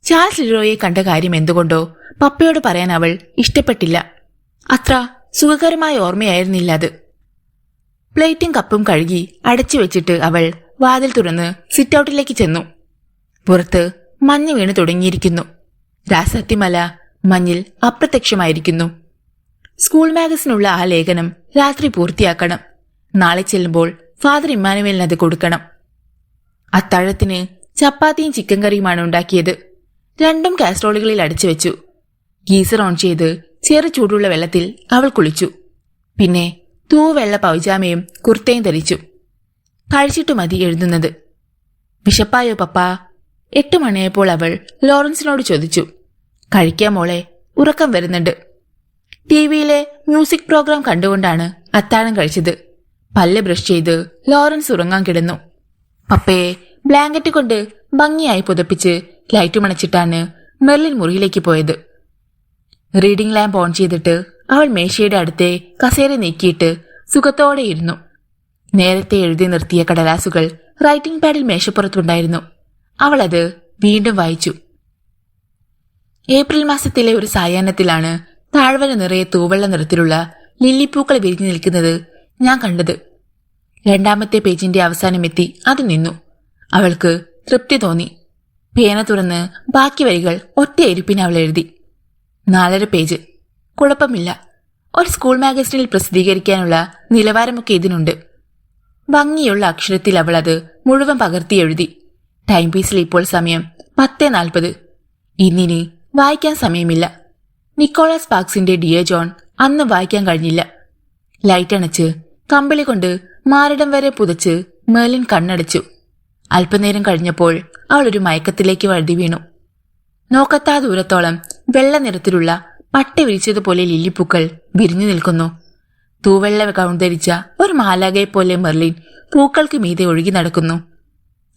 ചാൾസ് ലിറോയെ കണ്ട കാര്യം എന്തുകൊണ്ടോ പപ്പയോട് പറയാൻ അവൾ ഇഷ്ടപ്പെട്ടില്ല. അത്ര സുഖകരമായ ഓർമ്മയായിരുന്നില്ല അത്. പ്ലേറ്റും കപ്പും കഴുകി അടച്ചു വെച്ചിട്ട് അവൾ വാതിൽ തുറന്ന് സിറ്റൌട്ടിലേക്ക് ചെന്നു. പുറത്ത് മഞ്ഞ് വീണ് തുടങ്ങിയിരിക്കുന്നു. രാസത്തിമല മഞ്ഞിൽ അപ്രത്യക്ഷമായിരിക്കുന്നു. സ്കൂൾ മാഗസിനുള്ള ആ ലേഖനം രാത്രി പൂർത്തിയാക്കണം. നാളെ ചെല്ലുമ്പോൾ ഫാദർ ഇമ്മാനുവേലിന് അത് കൊടുക്കണം. അത്താഴത്തിന് ചപ്പാത്തിയും ചിക്കൻ കറിയുമാണ് ഉണ്ടാക്കിയത്. 2 കാസറോളുകളിൽ അടിച്ചു വെച്ചു. ഗീസർ ഓൺ ചെയ്ത് ചെറു ചൂടുള്ള വെള്ളത്തിൽ അവൾ കുളിച്ചു. പിന്നെ തൂവെള്ള പൗജാമയും കുർത്തയും ധരിച്ചു. കഴിച്ചിട്ടു മതി എഴുതുന്നത്. വിശപ്പായോ പപ്പ? 8 മണിയായപ്പോൾ അവൾ ലോറൻസിനോട് ചോദിച്ചു. കഴിക്കാൻ മോളെ, ഉറക്കം വരുന്നുണ്ട്. ടിവിയിലെ മ്യൂസിക് പ്രോഗ്രാം കണ്ടുകൊണ്ടാണ് അത്താഴം കഴിച്ചത്. പല്ല് ബ്രഷ് ചെയ്ത് ലോറൻസ് ഉറങ്ങാൻ കിടന്നു. പപ്പയെ ബ്ലാങ്കറ്റ് കൊണ്ട് ഭംഗിയായി പുതപ്പിച്ച് ലൈറ്റ് മണച്ചിട്ടാണ് മെർലിൻ മുറിയിലേക്ക് പോയത്. റീഡിംഗ് ലാമ്പ് ഓൺ ചെയ്തിട്ട് അവൾ മേശയുടെ അടുത്തെ കസേര നീക്കിയിട്ട് സുഖത്തോടെ ഇരുന്നു. നേരത്തെ എഴുതി നിർത്തിയ കടലാസുകൾ റൈറ്റിംഗ് പാഡിൽ മേശപ്പുറത്തുണ്ടായിരുന്നു. അവൾ അത് വീണ്ടും വായിച്ചു. ഏപ്രിൽ മാസത്തിലെ ഒരു സായാഹ്നത്തിലാണ് താഴ്വര നിറയെ തൂവെള്ള നിറത്തിലുള്ള ലില്ലിപ്പൂക്കൾ വിരിഞ്ഞു നിൽക്കുന്നത് ഞാൻ കണ്ടത്. രണ്ടാമത്തെ പേജിന്റെ അവസാനമെത്തി അത് നിന്നു. അവൾക്ക് തൃപ്തി തോന്നി. പേന തുറന്ന് ബാക്കി വരികൾ ഒറ്റയിരുപ്പിന് അവൾ എഴുതി. 4.5 പേജ്. കുഴപ്പമില്ല. ഒരു സ്കൂൾ മാഗസിനിൽ പ്രസിദ്ധീകരിക്കാനുള്ള നിലവാരമൊക്കെ ഇതിനുണ്ട്. ഭംഗിയുള്ള അക്ഷരത്തിൽ അവൾ അത് മുഴുവൻ പകർത്തി എഴുതി. ടൈം പീസിൽ ഇപ്പോൾ സമയം 10:40. ഇന്നിനി വായിക്കാൻ സമയമില്ല. നിക്കോളാസ് സ്പാർക്സിന്റെ ഡിയർ ജോൺ അന്ന് വായിക്കാൻ കഴിഞ്ഞില്ല. ലൈറ്റ് അണച്ച് കമ്പിളി കൊണ്ട് മാറിടം വരെ പുതച്ച് മെർലിൻ കണ്ണടച്ചു. അല്പനേരം കഴിഞ്ഞപ്പോൾ അവൾ ഒരു മയക്കത്തിലേക്ക് വഴുതി വീണു. നോക്കത്താ ദൂരത്തോളം വെള്ള നിറത്തിലുള്ള പട്ടി വിരിച്ചതുപോലെ ലില്ലിപ്പൂക്കൾ വിരിഞ്ഞു നിൽക്കുന്നു. തൂവെള്ള ഗൗൺ ധരിച്ച ഒരു മാലാഖയെ പോലെ മെർലിൻ പൂക്കൾക്ക് മീതെ ഒഴുകി നടക്കുന്നു.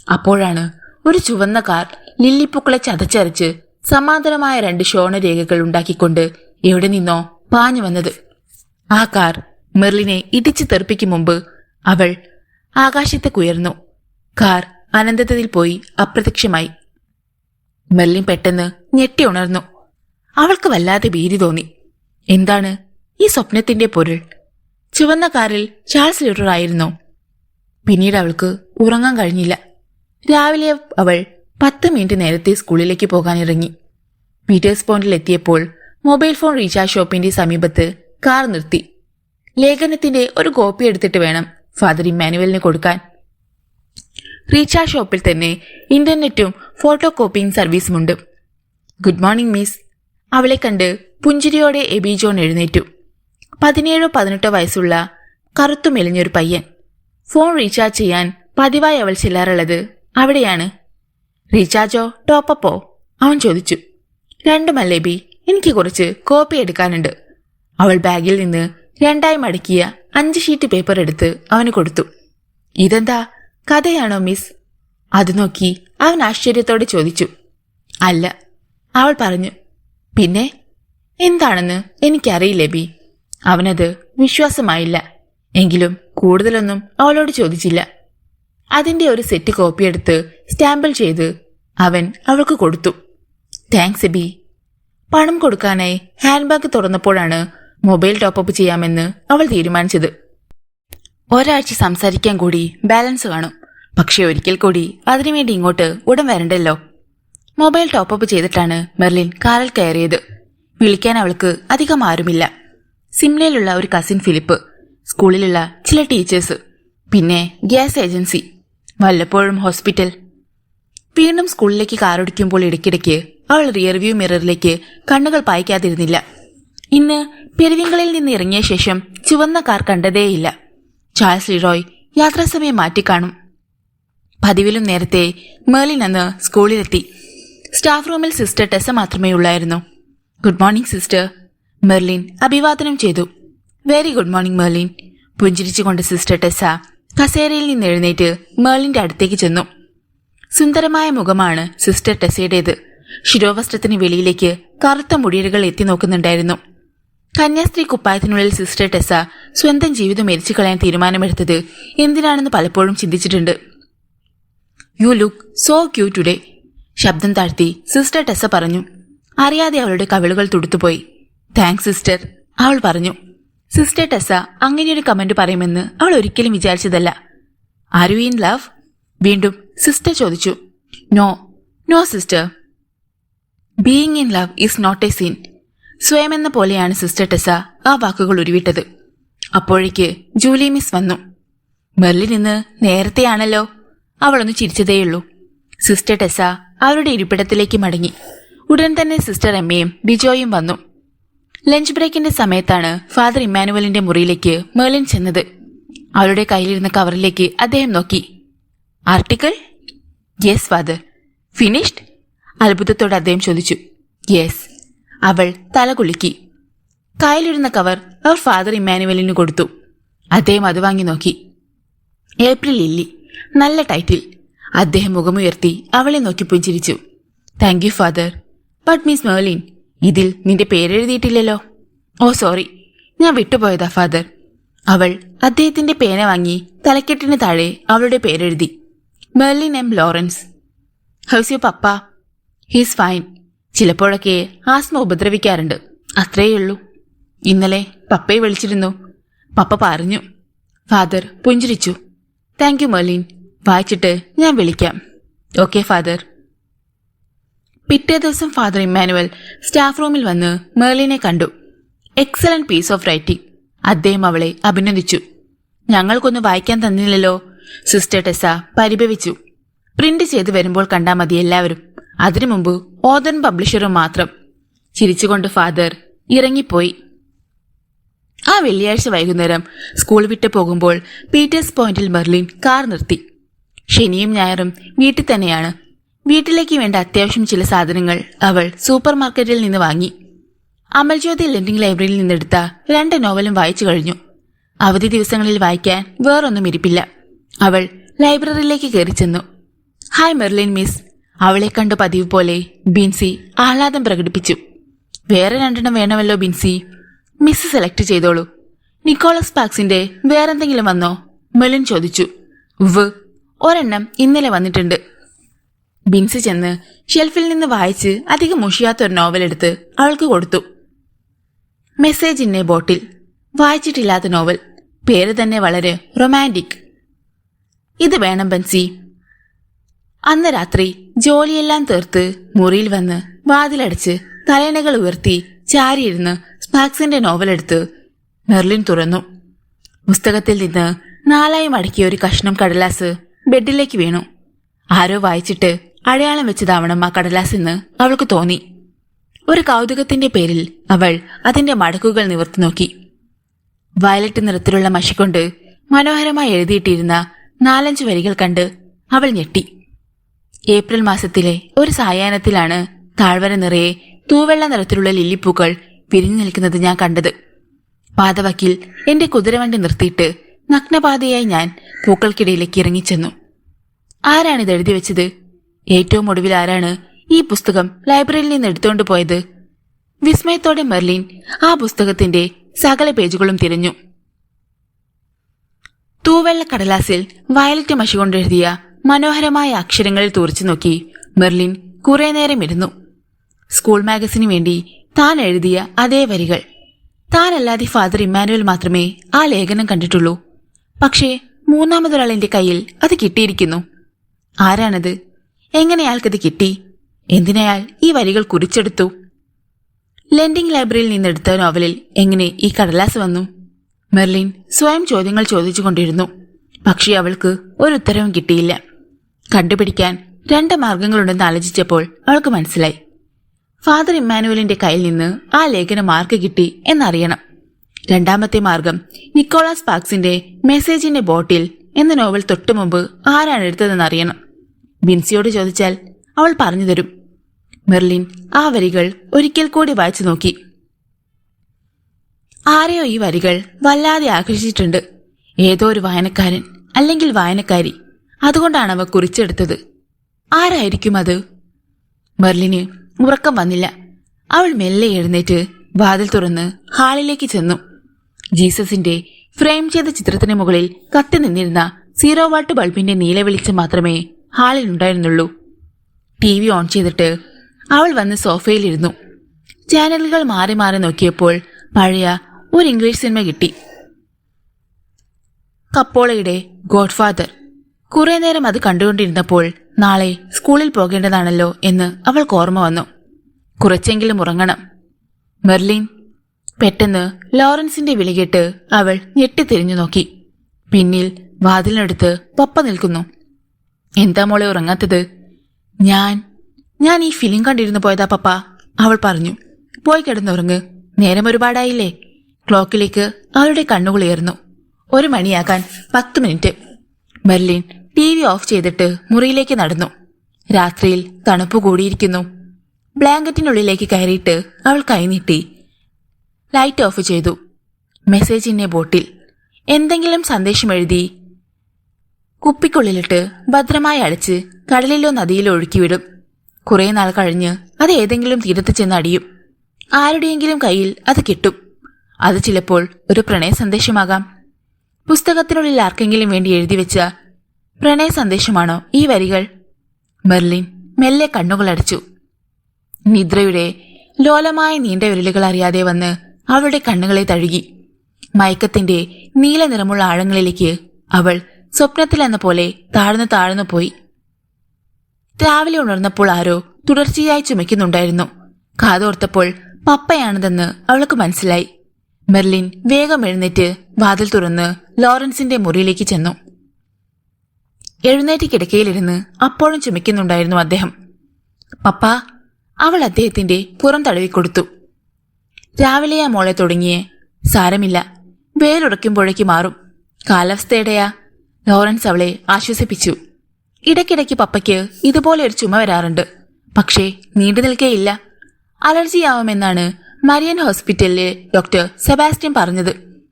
അപ്പോഴാണ് ഒരു ചുവന്ന കാർ ലില്ലിപ്പൂക്കളെ ചതച്ചരച്ച് സമാന്തരമായ 2 ശോണരേഖകൾ ഉണ്ടാക്കിക്കൊണ്ട് എവിടെ നിന്നോ പാഞ്ഞു വന്നത്. ആ കാർ മെർലിനെ ഇടിച്ചു തെറിപ്പിക്കും മുമ്പ് അവൾ ആകാശത്തേക്കുയർന്നു. കാർ അനന്തതയിൽ പോയി അപ്രത്യക്ഷമായി. മെർലിൻ പെട്ടെന്ന് ഞെട്ടി ഉണർന്നു. അവൾക്ക് വല്ലാതെ ഭീതി തോന്നി. എന്താണ് ഈ സ്വപ്നത്തിന്റെ പൊരുൾ? ചുവന്ന കാറിൽ ചാൾസ് ലിറ്റർ ആയിരുന്നോ? പിന്നീട് അവൾക്ക് ഉറങ്ങാൻ കഴിഞ്ഞില്ല. രാവിലെ അവൾ 10 മിനിറ്റ് നേരത്തെ സ്കൂളിലേക്ക് പോകാനിറങ്ങി. പീറ്റേഴ്സ് പോയിന്റിൽ എത്തിയപ്പോൾ മൊബൈൽ ഫോൺ റീചാർജ് ഷോപ്പിന്റെ സമീപത്ത് കാർ നിർത്തി. ലേഖനത്തിന്റെ ഒരു കോപ്പി എടുത്തിട്ട് വേണം ഫാദർ ഇമ്മാനുവലിന് കൊടുക്കാൻ. റീചാർജ് ഷോപ്പിൽ തന്നെ ഇന്റർനെറ്റും ഫോട്ടോ കോപ്പിംഗ് സർവീസുമുണ്ട്. Good morning miss. അവളെ കണ്ട് പുഞ്ചിരിയോടെ എബി ജോൺ എഴുന്നേറ്റു. 17-18 വയസ്സുള്ള കറുത്തു മെലിഞ്ഞൊരു പയ്യൻ. ഫോൺ റീചാർജ് ചെയ്യാൻ പതിവായി അവൾ ചെല്ലാറുള്ളത് അവിടെയാണ്. റീചാർജോ ടോപ്പപ്പോ? അവൻ ചോദിച്ചു. രണ്ടുമല്ലേ ബി, എനിക്ക് കുറച്ച് കോപ്പി എടുക്കാനുണ്ട്. അവൾ ബാഗിൽ നിന്ന് 2ആയി മടക്കിയ 5 ഷീറ്റ് പേപ്പർ എടുത്ത് അവന് കൊടുത്തു. ഇതെന്താ, കഥയാണോ മിസ്? അത് നോക്കി അവൻ ആശ്ചര്യത്തോടെ ചോദിച്ചു. അല്ല, അവൾ പറഞ്ഞു. പിന്നെ എന്താണെന്ന് എനിക്കറിയില്ലേ ബി. അവനത് വിശ്വാസമായില്ല. എങ്കിലും കൂടുതലൊന്നും അവളോട് ചോദിച്ചില്ല. അതിന്റെ ഒരു സെറ്റ് കോപ്പിയെടുത്ത് സ്റ്റാമ്പിൾ ചെയ്ത് അവൻ അവൾക്ക് കൊടുത്തു. Thanks B. പണം കൊടുക്കാനായി ഹാൻഡ് ബാഗ് തുറന്നപ്പോഴാണ് മൊബൈൽ ടോപ്പപ്പ് ചെയ്യാമെന്ന് അവൾ തീരുമാനിച്ചത്. ഒരാഴ്ച സംസാരിക്കാൻ കൂടി ബാലൻസ് കാണും. പക്ഷെ ഒരിക്കൽ കൂടി അതിനുവേണ്ടി ഇങ്ങോട്ട് ഉടൻ വരണ്ടല്ലോ. മൊബൈൽ ടോപ്പപ്പ് ചെയ്തിട്ടാണ് മെർലിൻ കാറിൽ കയറിയത്. വിളിക്കാൻ അവൾക്ക് അധികം ആരുമില്ല. സിംലയിലുള്ള ഒരു കസിൻ ഫിലിപ്പ്, സ്കൂളിലുള്ള ചില ടീച്ചേഴ്സ്, പിന്നെ ഗ്യാസ് ഏജൻസി, വല്ലപ്പോഴും ഹോസ്പിറ്റൽ. വീണ്ടും സ്കൂളിലേക്ക് കാറോടിക്കുമ്പോൾ ഇടയ്ക്കിടയ്ക്ക് അവൾ റിയർവ്യൂ മിററിലേക്ക് കണ്ണുകൾ പായിക്കാതിരുന്നില്ല. ഇന്ന് പെരുവിങ്കളിൽ നിന്ന് ഇറങ്ങിയ ശേഷം ചുവന്ന കാർ കണ്ടതേയില്ല. ചാൾസ് ലിറോയ് യാത്രാസമയം മാറ്റിക്കാണും. പതിവിലും നേരത്തെ മെർലിൻ അന്ന് സ്കൂളിലെത്തി. സ്റ്റാഫ് റൂമിൽ സിസ്റ്റർ ടെസ മാത്രമേ ഉള്ളായിരുന്നു. Good morning sister. മെർലിൻ അഭിവാദനം ചെയ്തു. Very good morning Merlin. പുഞ്ചിരിച്ചുകൊണ്ട് സിസ്റ്റർ ടെസ കസേരയിൽ നിന്ന് എഴുന്നേറ്റ് മെർലിന്റെ അടുത്തേക്ക് ചെന്നു. സുന്ദരമായ മുഖമാണ് സിസ്റ്റർ ടെസയുടേത്. ശിരോവസ്ത്രത്തിന് വെളിയിലേക്ക് കറുത്ത മുടിയലുകൾ എത്തി നോക്കുന്നുണ്ടായിരുന്നു. കന്യാസ്ത്രീ കുപ്പായത്തിനുള്ളിൽ സിസ്റ്റർ ടെസ സ്വന്തം ജീവിതം മരിച്ചു കളയാൻ തീരുമാനമെടുത്തത് എന്തിനാണെന്ന് പലപ്പോഴും ചിന്തിച്ചിട്ടുണ്ട്. You look so cute today. ശബ്ദം താഴ്ത്തി സിസ്റ്റർ ടെസ പറഞ്ഞു. അറിയാതെ അവളുടെ കവിളുകൾ തുടുത്തുപോയി. താങ്ക്സ് സിസ്റ്റർ, അവൾ പറഞ്ഞു. സിസ്റ്റർ ടെസ അങ്ങനെയൊരു കമന്റ് പറയുമെന്ന് അവൾ ഒരിക്കലും വിചാരിച്ചതല്ല. Are you in love? വീണ്ടും സിസ്റ്റർ ചോദിച്ചു. No no sister. Being in love is not a sin. സ്വയം എന്ന പോലെയാണ് സിസ്റ്റർ ടെസ ആ വാക്കുകൾ ഉരുവിട്ടത്. അപ്പോഴേക്ക് ജൂലി മിസ് വന്നു. മെർലിൻ ഇന്ന് നേരത്തെയാണല്ലോ. അവളൊന്ന് ചിരിച്ചതേയുള്ളൂ. സിസ്റ്റർ ടെസ അവരുടെ ഇരിപ്പിടത്തിലേക്ക് മടങ്ങി. ഉടൻ തന്നെ സിസ്റ്റർ എമ്മയും ബിജോയും വന്നു. ലഞ്ച് ബ്രേക്കിന്റെ സമയത്താണ് ഫാദർ ഇമ്മാനുവലിന്റെ മുറിയിലേക്ക് മെർലിൻ ചെന്നത്. അവളുടെ കയ്യിലിരുന്ന കവറിലേക്ക് അദ്ദേഹം നോക്കി. ആർട്ടിക്കിൾ? Yes father. ഫിനിഷ്ഡ്? അത്ഭുതത്തോടെ അദ്ദേഹം ചോദിച്ചു. യെസ്. അവൾ തല കുലുക്കി. കയ്യിലിരുന്ന കവർ അവർ ഫാദർ ഇമ്മാനുവലിന് കൊടുത്തു. അദ്ദേഹം അത് വാങ്ങി നോക്കി. ഏപ്രിൽ ലില്ലി, നല്ല ടൈറ്റിൽ. അദ്ദേഹം മുഖമുയർത്തി അവളെ നോക്കി പുഞ്ചിരിച്ചു. Thank you father. But miss Merlin, ഇതിൽ നിന്റെ പേരെഴുതിയിട്ടില്ലല്ലോ. ഓ സോറി, ഞാൻ വിട്ടുപോയതാ ഫാദർ. അവൾ അദ്ദേഹത്തിന്റെ പേന വാങ്ങി തലക്കെട്ടിന് താഴെ അവളുടെ പേരെഴുതി. Merlin M Lawrence. How's you papa? He's fine. ചിലപ്പോഴൊക്കെ ആസ്മ ഉപദ്രവിക്കാറുണ്ട്, അത്രേയുള്ളൂ. ഇന്നലെ പപ്പയെ വിളിച്ചിരുന്നു. പപ്പ പറഞ്ഞു. ഫാദർ പുഞ്ചിരിച്ചു. Thank you Merlin. വായിച്ചിട്ട് ഞാൻ വിളിക്കാം. Okay father. പിറ്റേ ദിവസം ഫാദർ ഇമ്മാനുവൽ സ്റ്റാഫ് റൂമിൽ വന്ന് മെർലിനെ കണ്ടു. Excellent piece of writing. അദ്ദേഹം അവളെ അഭിനന്ദിച്ചു. ഞങ്ങൾക്കൊന്ന് വായിക്കാൻ തന്നില്ലല്ലോ, സിസ്റ്റർ ടെസ പരിഭവിച്ചു. പ്രിന്റ് ചെയ്ത് വരുമ്പോൾ കണ്ടാൽ മതി എല്ലാവരും, അതിനു മുമ്പ് ഓതൻ പബ്ലിഷറും മാത്രം. ചിരിച്ചുകൊണ്ട് ഫാദർ ഇറങ്ങിപ്പോയി. ആ വെള്ളിയാഴ്ച വൈകുന്നേരം സ്കൂൾ വിട്ട് പോകുമ്പോൾ പീറ്റേഴ്സ് പോയിന്റിൽ മെർലിൻ കാർ നിർത്തി. ശനിയും ഞായറും വീട്ടിൽ തന്നെയാണ്. വീട്ടിലേക്ക് വേണ്ട അത്യാവശ്യം ചില സാധനങ്ങൾ അവൾ സൂപ്പർ മാർക്കറ്റിൽ നിന്ന് വാങ്ങി. അമൽജ്യോതി ലെൻഡിംഗ് ലൈബ്രറിയിൽ നിന്നെടുത്ത 2 നോവലും വായിച്ചു കഴിഞ്ഞു. അവധി ദിവസങ്ങളിൽ വായിക്കാൻ വേറൊന്നും ഇരിപ്പില്ല. അവൾ ലൈബ്രറിയിലേക്ക് കയറി ചെന്നു. Hi Merlin miss. അവളെ കണ്ട് പതിവ് പോലെ ബിൻസി ആഹ്ലാദം പ്രകടിപ്പിച്ചു. വേറെ 2 വേണമല്ലോ ബിൻസി. മിസ് സെലക്ട് ചെയ്തോളൂ. നിക്കോളസ് പാക്സിന്റെ വേറെന്തെങ്കിലും വന്നോ? മെർലിൻ ചോദിച്ചു. ഉവ്, ഒരെണ്ണം ഇന്നലെ വന്നിട്ടുണ്ട്. ബിൻസി ചെന്ന് ഷെൽഫിൽ നിന്ന് വായിച്ച് അധികം മുഷിയാത്തൊരു നോവൽ എടുത്ത് അവൾക്ക് കൊടുത്തു. Message in a bottle. വായിച്ചിട്ടില്ലാത്ത നോവൽ. പേര് തന്നെ വളരെ റൊമാൻറ്റിക്. ഇത് വേണം ബൻസി. അന്ന് രാത്രി ജോലിയെല്ലാം തീർത്ത് മുറിയിൽ വന്ന് വാതിലടച്ച് തലയണകൾ ഉയർത്തി ചാരിയിരുന്ന് സ്പാക്സിന്റെ നോവലെടുത്ത് മെർലിൻ തുറന്നു. പുസ്തകത്തിൽ നിന്ന് 4 മടക്കിയ ഒരു കഷ്ണം കടലാസ് ബെഡിലേക്ക് വീണു. ആരോ വായിച്ചിട്ട് അടയാളം വെച്ചതാവണം ആ കടലാസ് എന്ന് അവൾക്ക് തോന്നി. ഒരു കൗതുകത്തിന്റെ പേരിൽ അവൾ അതിന്റെ മടക്കുകൾ നിവർത്തി നോക്കി. വയലറ്റ് നിറത്തിലുള്ള മഷിക്കൊണ്ട് മനോഹരമായി എഴുതിയിട്ടിരുന്ന 4-5 വരികൾ കണ്ട് അവൾ ഞെട്ടി. ഏപ്രിൽ മാസത്തിലെ ഒരു സായാഹ്നത്തിലാണ് താഴ്വര നിറയെ തൂവെള്ള നിറത്തിലുള്ള ലില്ലിപ്പൂക്കൾ വിരിഞ്ഞു നിൽക്കുന്നത് ഞാൻ കണ്ടത്. പാതവക്കിൽ എന്റെ കുതിരവണ്ടി നിർത്തിയിട്ട് നഗ്നപാതയായി ഞാൻ പൂക്കൾക്കിടയിലേക്ക് ഇറങ്ങിച്ചെന്നു. ആരാണിത് എഴുതി വെച്ചത്? ഏറ്റവും ഒടുവിൽ ആരാണ് ഈ പുസ്തകം ലൈബ്രറിയിൽ നിന്ന് എടുത്തുകൊണ്ട് പോയത്? വിസ്മയത്തോടെ മെർലിൻ ആ പുസ്തകത്തിന്റെ സകല പേജുകളും തിരഞ്ഞു. തൂവെള്ള കടലാസിൽ വയലറ്റ് മഷി കൊണ്ടെഴുതിയ മനോഹരമായ അക്ഷരങ്ങളിൽ തുറച്ചു നോക്കി മെർലിൻ കുറെ നേരം ഇരുന്നു. സ്കൂൾ മാഗസിനു വേണ്ടി താൻ എഴുതിയ അതേ വരികൾ. താനല്ലാതെ ഫാദർ ഇമ്മാനുവൽ മാത്രമേ ആ ലേഖനം കണ്ടിട്ടുള്ളൂ. പക്ഷേ 3-മതൊരാൾ എന്റെ കയ്യിൽ അത് കിട്ടിയിരിക്കുന്നു. ആരാണത്? എങ്ങനെ അയാൾക്കത് കിട്ടി? എന്തിനയാൾ ഈ വരികൾ കുറിച്ചെടുത്തു? ലെൻഡിംഗ് ലൈബ്രറിയിൽ നിന്നെടുത്ത നോവലിൽ എങ്ങനെ ഈ കടലാസ് വന്നു? മെർലിൻ സ്വയം ചോദ്യങ്ങൾ ചോദിച്ചുകൊണ്ടിരുന്നു. പക്ഷേ അവൾക്ക് ഒരു ഉത്തരവും കിട്ടിയില്ല. കണ്ടുപിടിക്കാൻ 2 മാർഗങ്ങളുണ്ടെന്ന് ആലോചിച്ചപ്പോൾ അവൾക്ക് മനസ്സിലായി. ഫാദർ ഇമ്മാനുവലിന്റെ കയ്യിൽ നിന്ന് ആ ലേഖനം ആർക്ക് കിട്ടി എന്നറിയണം. 2ാമത്തെ മാർഗം നിക്കോളാസ് പാക്സിന്റെ മെസ്സേജ് ഇൻ എ ബോട്ടിൽ എന്ന നോവൽ തൊട്ടു മുമ്പ് ആരാണ് എടുത്തതെന്നറിയണം. ബിൻസിയോട് ചോദിച്ചാൽ അവൾ പറഞ്ഞു തരും. മെർലിൻ ആ വരികൾ ഒരിക്കൽ കൂടി വായിച്ചു നോക്കി. ആരെയോ ഈ വരികൾ വല്ലാതെ ആകർഷിച്ചിട്ടുണ്ട്. ഏതോ ഒരു വായനക്കാരൻ അല്ലെങ്കിൽ വായനക്കാരി. അതുകൊണ്ടാണ് അവ കുറിച്ചെടുത്തത്. ആരായിരിക്കും അത്? മെർലിന് ഉറക്കം വന്നില്ല. അവൾ മെല്ലെ എഴുന്നേറ്റ് വാതിൽ തുറന്ന് ഹാളിലേക്ക് ചെന്നു. ജീസസിന്റെ ഫ്രെയിം ചെയ്ത ചിത്രത്തിന് മുകളിൽ കത്തി നിന്നിരുന്ന 0 വാട്ട് ബൾബിന്റെ നീല വെളിച്ചം മാത്രമേ ഹാളിൽ ഉണ്ടായിരുന്നുള്ളൂ. TV ഓൺ ചെയ്തിട്ട് അവൾ വന്ന് സോഫയിലിരുന്നു. ചാനലുകൾ മാറി മാറി നോക്കിയപ്പോൾ പഴയ ഒരു ഇംഗ്ലീഷ് സിനിമ കിട്ടി. കപ്പോളയുടെ ഗോഡ്ഫാദർ. കുറെ നേരം അത് കണ്ടുകൊണ്ടിരുന്നപ്പോൾ നാളെ സ്കൂളിൽ പോകേണ്ടതാണല്ലോ എന്ന് അവൾക്ക് ഓർമ്മ വന്നു. കുറച്ചെങ്കിലും ഉറങ്ങണം. മെർലിൻ. പെട്ടെന്ന് ലോറൻസിന്റെ വിളി കേട്ട് അവൾ ഞെട്ടിത്തിരിഞ്ഞു നോക്കി. പിന്നിൽ വാതിലിനടുത്ത് പപ്പ നിൽക്കുന്നു. എന്താ മോളെ ഉറങ്ങാത്തത്? ഞാൻ ഈ ഫിലിം കണ്ടിരുന്നു പോയതാ പപ്പ, അവൾ പറഞ്ഞു. പോയി കിടന്നുറങ്ങ്, നേരം ഒരുപാടായില്ലേ. ക്ലോക്കിലേക്ക് അവളുടെ കണ്ണുകൾ ഉയർന്നു. 1 മണിയാകാൻ 10 മിനിറ്റ്. മെർലിൻ TV ഓഫ് ചെയ്തിട്ട് മുറിയിലേക്ക് നടന്നു. രാത്രിയിൽ തണുപ്പ് കൂടിയിരിക്കുന്നു. ബ്ലാങ്കറ്റിനുള്ളിലേക്ക് കയറിയിട്ട് അവൾ കൈനീട്ടി. ലൈറ്റ് ഓഫ് ചെയ്തു. മെസ്സേജിന്റെ ബോട്ടിൽ എന്തെങ്കിലും സന്ദേശം എഴുതി കുപ്പിക്കുള്ളിലിട്ട് ഭദ്രമായി അടച്ച് കടലിലോ നദിയിലോ ഒഴുക്കിവിടും. കുറെ നാൾ കഴിഞ്ഞ് അത് ഏതെങ്കിലും തീരത്ത് ചെന്ന് അടിയും. ആരുടെയെങ്കിലും കയ്യിൽ അത് കിട്ടും. അത് ചിലപ്പോൾ ഒരു പ്രണയ സന്ദേശമാകാം. പുസ്തകത്തിനുള്ളിൽ ആർക്കെങ്കിലും വേണ്ടി എഴുതി വെച്ച പ്രണയ സന്ദേശമാണോ ഈ വരികൾ? മെർലിൻ മെല്ലെ കണ്ണുകളടച്ചു. നിദ്രയുടെ ലോലമായ നീണ്ട വിരലുകൾ അറിയാതെ വന്ന് അവളുടെ കണ്ണുകളെ തഴുകി. മയക്കത്തിന്റെ നീല നിറമുള്ള ആഴങ്ങളിലേക്ക് അവൾ സ്വപ്നത്തിലെന്ന പോലെ താഴ്ന്നു പോയി. രാവിലെ ഉണർന്നപ്പോൾ ആരോ തുടർച്ചയായി ചുമയ്ക്കുന്നുണ്ടായിരുന്നു. കാതോർത്തപ്പോൾ പപ്പയാണതെന്ന് അവൾക്ക് മനസ്സിലായി. മെർലിൻ വേഗം എഴുന്നേറ്റ് വാതിൽ തുറന്ന് ലോറൻസിന്റെ മുറിയിലേക്ക് ചെന്നു. എഴുന്നേറ്റ് കിടക്കയിലിരുന്ന് അപ്പോഴും ചുമയ്ക്കുന്നുണ്ടായിരുന്നു അദ്ദേഹം. പപ്പ, അവൾ അദ്ദേഹത്തിന്റെ പുറം തടവിക്കൊടുത്തു. രാവിലെയാ മോളെ തുടങ്ങിയേ? സാരമില്ല, വേലുറയ്ക്കുമ്പോഴേക്ക് മാറും. കാലാവസ്ഥയുടെയാ, ലോറൻസ് അവളെ ആശ്വസിപ്പിച്ചു. ഇടയ്ക്കിടയ്ക്ക് പപ്പയ്ക്ക് ഇതുപോലെ ഒരു ചുമ വരാറുണ്ട്. പക്ഷേ നീണ്ടു നിൽക്കേയില്ല. അലർജിയാവുമെന്നാണ് മരിയൻ ഹോസ്പിറ്റലിലെ ഡോക്ടർ സെബാസ്റ്റ്യൻ പറഞ്ഞത്.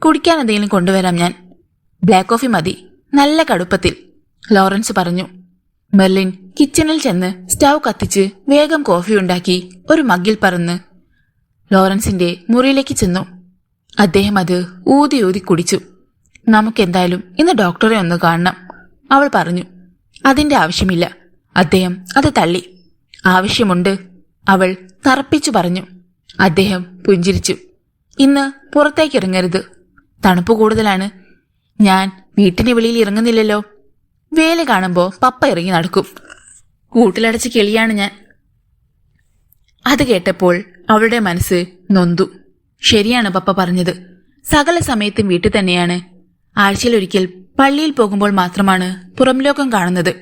കുടിക്കാൻ എന്തെങ്കിലും കൊണ്ടുവരാം ഞാൻ. ബ്ലാക്ക് കോഫി മതി, നല്ല കടുപ്പത്തിൽ, ലോറൻസ് പറഞ്ഞു. മെർലിൻ കിച്ചണിൽ ചെന്ന് സ്റ്റൗ കത്തിച്ച് വേഗം കോഫി ഉണ്ടാക്കി ഒരു മഗ്ഗിൽ പറന്ന് ലോറൻസിന്റെ മുറിയിലേക്ക് ചെന്നു. അദ്ദേഹം അത് ഊതി ഊതി കുടിച്ചു. നമുക്കെന്തായാലും ഇന്ന് ഡോക്ടറെ ഒന്ന് കാണണം, അവൾ പറഞ്ഞു. അതിന്റെ ആവശ്യമില്ല, അദ്ദേഹം അത് തള്ളി. ആവശ്യമുണ്ട്, അവൾ തറപ്പിച്ചു പറഞ്ഞു. അദ്ദേഹം പുഞ്ചിരിച്ചു. ഇന്ന് പുറത്തേക്കിറങ്ങരുത്, തണുപ്പ് കൂടുതലാണ്. ഞാൻ വീട്ടിന് വെളിയിൽ ഇറങ്ങുന്നില്ലല്ലോ. വേല കാണുമ്പോ പപ്പ ഇറങ്ങി നടക്കും. കൂട്ടിലടച്ച് കിളിയാണ് ഞാൻ. അത് കേട്ടപ്പോൾ അവളുടെ മനസ്സ് നൊന്തു. ശരിയാണ് പപ്പ പറഞ്ഞത്. സകല സമയത്തും വീട്ടിൽ തന്നെയാണ്. ആഴ്ചയിലൊരിക്കൽ പള്ളിയിൽ പോകുമ്പോൾ മാത്രമാണ് പുറം ലോകം കാണുന്നത്.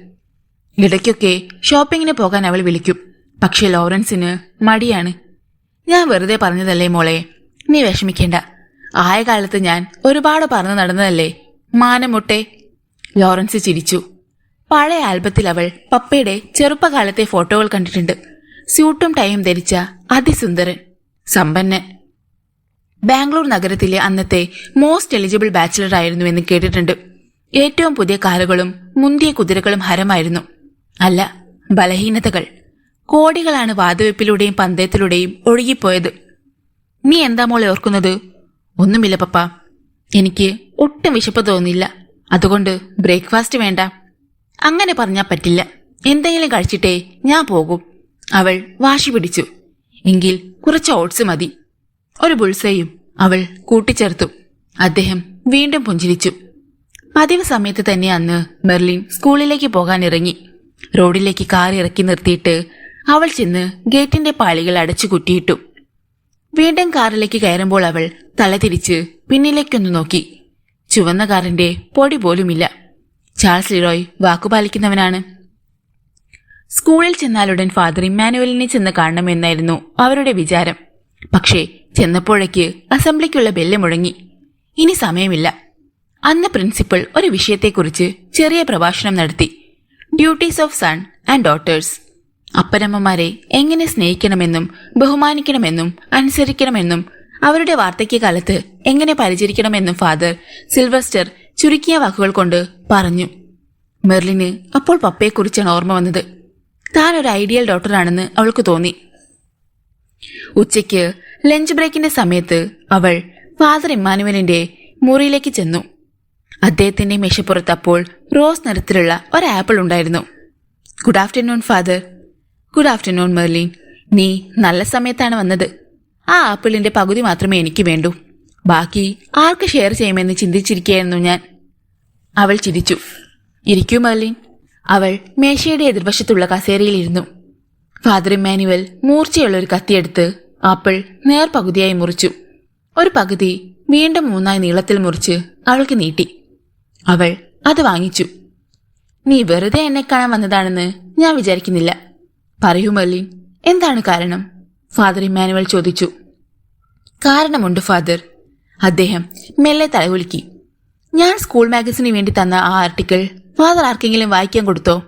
ഇടയ്ക്കൊക്കെ ഷോപ്പിങ്ങിന് പോകാൻ അവൾ വിളിക്കും. പക്ഷെ ലോറൻസിന് മടിയാണ്. ഞാൻ വെറുതെ പറഞ്ഞതല്ലേ മോളെ, നീ വിഷമിക്കേണ്ട. ആയ കാലത്ത് ഞാൻ ഒരുപാട് പറന്നു നടന്നതല്ലേ മാനമുട്ടെ. ലോറൻസ് ചിരിച്ചു. പഴയ ആൽബത്തിൽ അവൾ പപ്പയുടെ ചെറുപ്പകാലത്തെ ഫോട്ടോകൾ കണ്ടിട്ടുണ്ട്. സ്യൂട്ടും ടൈയും ധരിച്ച അതിസുന്ദരൻ, സമ്പന്നൻ. ബാംഗ്ലൂർ നഗരത്തിലെ അന്നത്തെ മോസ്റ്റ് എലിജിബിൾ ബാച്ചിലർ ആയിരുന്നു എന്ന് കേട്ടിട്ടുണ്ട്. ഏറ്റവും പുതിയ കാറുകളും മുന്തിയ കുതിരകളും ഹരമായിരുന്നു. അല്ല, ബലഹീനതകൾ. കോടികളാണ് വാതുവെപ്പിലൂടെയും പന്തയത്തിലൂടെയും ഒഴുകിപ്പോയത്. നീ എന്താ മോളെ ഓർക്കുന്നത്? ഒന്നുമില്ല പപ്പ, എനിക്ക് ഒട്ടും വിശപ്പ് തോന്നില്ല. അതുകൊണ്ട് ബ്രേക്ക്ഫാസ്റ്റ് വേണ്ട. അങ്ങനെ പറഞ്ഞാൽ പറ്റില്ല, എന്തെങ്കിലും കഴിച്ചിട്ടേ ഞാൻ പോകും. അവൾ വാശി പിടിച്ചു. എങ്കിൽ കുറച്ച് ഓട്സ് മതി. ഒരു ബുൾസയും അവൾ കൂട്ടിച്ചേർത്തു. അദ്ദേഹം വീണ്ടും പുഞ്ചിരിച്ചു. പതിവ് സമയത്ത് തന്നെ അന്ന് മെർലിൻ സ്കൂളിലേക്ക് പോകാൻ ഇറങ്ങി. റോഡിലേക്ക് കാർ ഇറക്കി നിർത്തിയിട്ട് അവൾ ചെന്ന് ഗേറ്റിന്റെ പാളികൾ അടച്ചു കുറ്റിയിട്ടു. വീണ്ടും കാറിലേക്ക് കയറുമ്പോൾ അവൾ തലതിരിച്ച് പിന്നിലേക്കൊന്നു നോക്കി. ചുവന്ന കാറിന്റെ പൊടി പോലുമില്ല. ചാൾസ് ലിറോയ് വാക്കുപാലിക്കുന്നവനാണ്. സ്കൂളിൽ ചെന്നാലുടൻ ഫാദർ ഇമ്മാനുവലിനെ ചെന്ന് കാണണമെന്നായിരുന്നു അവരുടെ വിചാരം. പക്ഷേ ചെന്നപ്പോഴേക്ക് അസംബ്ലിക്കുള്ള ബെല്ല് മുഴങ്ങി. ഇനി സമയമില്ല. അന്ന് പ്രിൻസിപ്പൽ ഒരു വിഷയത്തെക്കുറിച്ച് ചെറിയ പ്രഭാഷണം നടത്തി. Duties of son and daughters. അപ്പനമ്മമാരെ എങ്ങനെ സ്നേഹിക്കണമെന്നും ബഹുമാനിക്കണമെന്നും അനുസരിക്കണമെന്നും അവരുടെ വാർദ്ധക്യകാലത്ത് എങ്ങനെ പരിചരിക്കണമെന്നും ഫാദർ സിൽവസ്റ്റർ ചുരുക്കിയ വാക്കുകൾ കൊണ്ട് പറഞ്ഞു. മെർലിന് അപ്പോൾ പപ്പയെക്കുറിച്ചാണ് ഓർമ്മ വന്നത്. താൻ ഒരു ഐഡിയൽ ഡോക്ടറാണെന്ന് അവൾക്ക് തോന്നി. ഉച്ചയ്ക്ക് ലഞ്ച് ബ്രേക്കിന്റെ സമയത്ത് അവൾ ഫാദർ ഇമ്മാനുവലിന്റെ മുറിയിലേക്ക് ചെന്നു. അദ്ദേഹത്തിന്റെ മേശപ്പുറത്ത് അപ്പോൾ റോസ് നിറത്തിലുള്ള ഒരു ആപ്പിൾ ഉണ്ടായിരുന്നു. Good afternoon father. Good afternoon Merlin. നീ നല്ല സമയത്താണ് വന്നത്. ആ ആപ്പിളിന്റെ പകുതി മാത്രമേ എനിക്ക് വേണ്ടൂ. ബാക്കി ആർക്ക് ഷെയർ ചെയ്യുമെന്ന് ചിന്തിച്ചിരിക്കുകയായിരുന്നു ഞാൻ. അവൾ ചിരിച്ചു. ഇരിക്കൂ മെർലിൻ. അവൾ മേശയുടെ എതിർവശത്തുള്ള കസേരയിലിരുന്നു. ഫാദർ ഇമ്മാനുവൽ മൂർച്ചയുള്ള ഒരു കത്തിയെടുത്ത് ആപ്പിൾ നേർപകുതിയായി മുറിച്ചു. ഒരു പകുതി വീണ്ടും മൂന്നായി നീളത്തിൽ മുറിച്ച് അവൾക്ക് നീട്ടി. അവൾ അത് വാങ്ങിച്ചു. നീ വെറുതെ എന്നെ കാണാൻ വന്നതാണെന്ന് ഞാൻ വിചാരിക്കുന്നില്ല. പറയൂ മെർലിൻ, എന്താണ് കാരണം? ഫാദർ ഇമ്മാനുവൽ ചോദിച്ചു. കാരണമുണ്ട് ഫാദർ. അദ്ദേഹം മെല്ലെ തലകുലുക്കി. ഞാൻ സ്കൂൾ മാഗസിന് വേണ്ടി തന്ന ആ ആർട്ടിക്കിൾ ഫാദർ ആർക്കെങ്കിലും വായിക്കാൻ കൊടുത്തോ?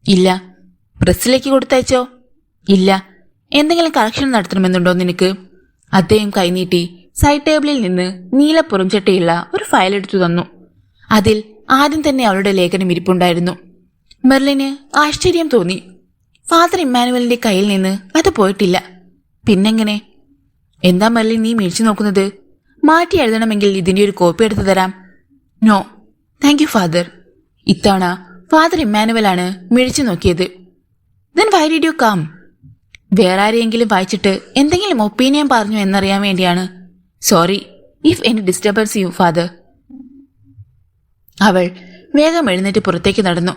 ഇല്ല. പ്രസ്സിലേക്ക് കൊടുത്തയച്ചോ? ഇല്ല. എന്തെങ്കിലും കറക്ഷൻ നടത്തണമെന്നുണ്ടോ നിനക്ക്? അദ്ദേഹം കൈനീട്ടി സൈഡ് ടേബിളിൽ നിന്ന് നീല പുറംചട്ടയുള്ള ഒരു ഫയൽ എടുത്തു തന്നു. അതിൽ ആദ്യം തന്നെ അവളുടെ ലേഖനം ഇരിപ്പുണ്ടായിരുന്നു. മെർലിന് ആശ്ചര്യം തോന്നി. ഫാദർ ഇമ്മാനുവലിന്റെ കയ്യിൽ നിന്ന് അത് പോയിട്ടില്ല. പിന്നെങ്ങനെ? എന്താ മെർലിൻ നീ മേടിച്ചു നോക്കുന്നത്? മാറ്റി എഴുതണമെങ്കിൽ ഇതിന്റെ ഒരു കോപ്പി എടുത്തു തരാം. No thank you father. ഇത്തവണ ഫാദർ ഇമ്മാനുവലാണ് മിഴിച്ചു നോക്കിയത്. Then why did you come? വേറെ ആരെയെങ്കിലും വായിച്ചിട്ട് എന്തെങ്കിലും ഒപ്പീനിയൻ പറഞ്ഞു എന്നറിയാൻ വേണ്ടിയാണ്. Sorry if any disturbance you father. അവൾ വേഗം എഴുന്നേറ്റ് പുറത്തേക്ക് നടന്നു.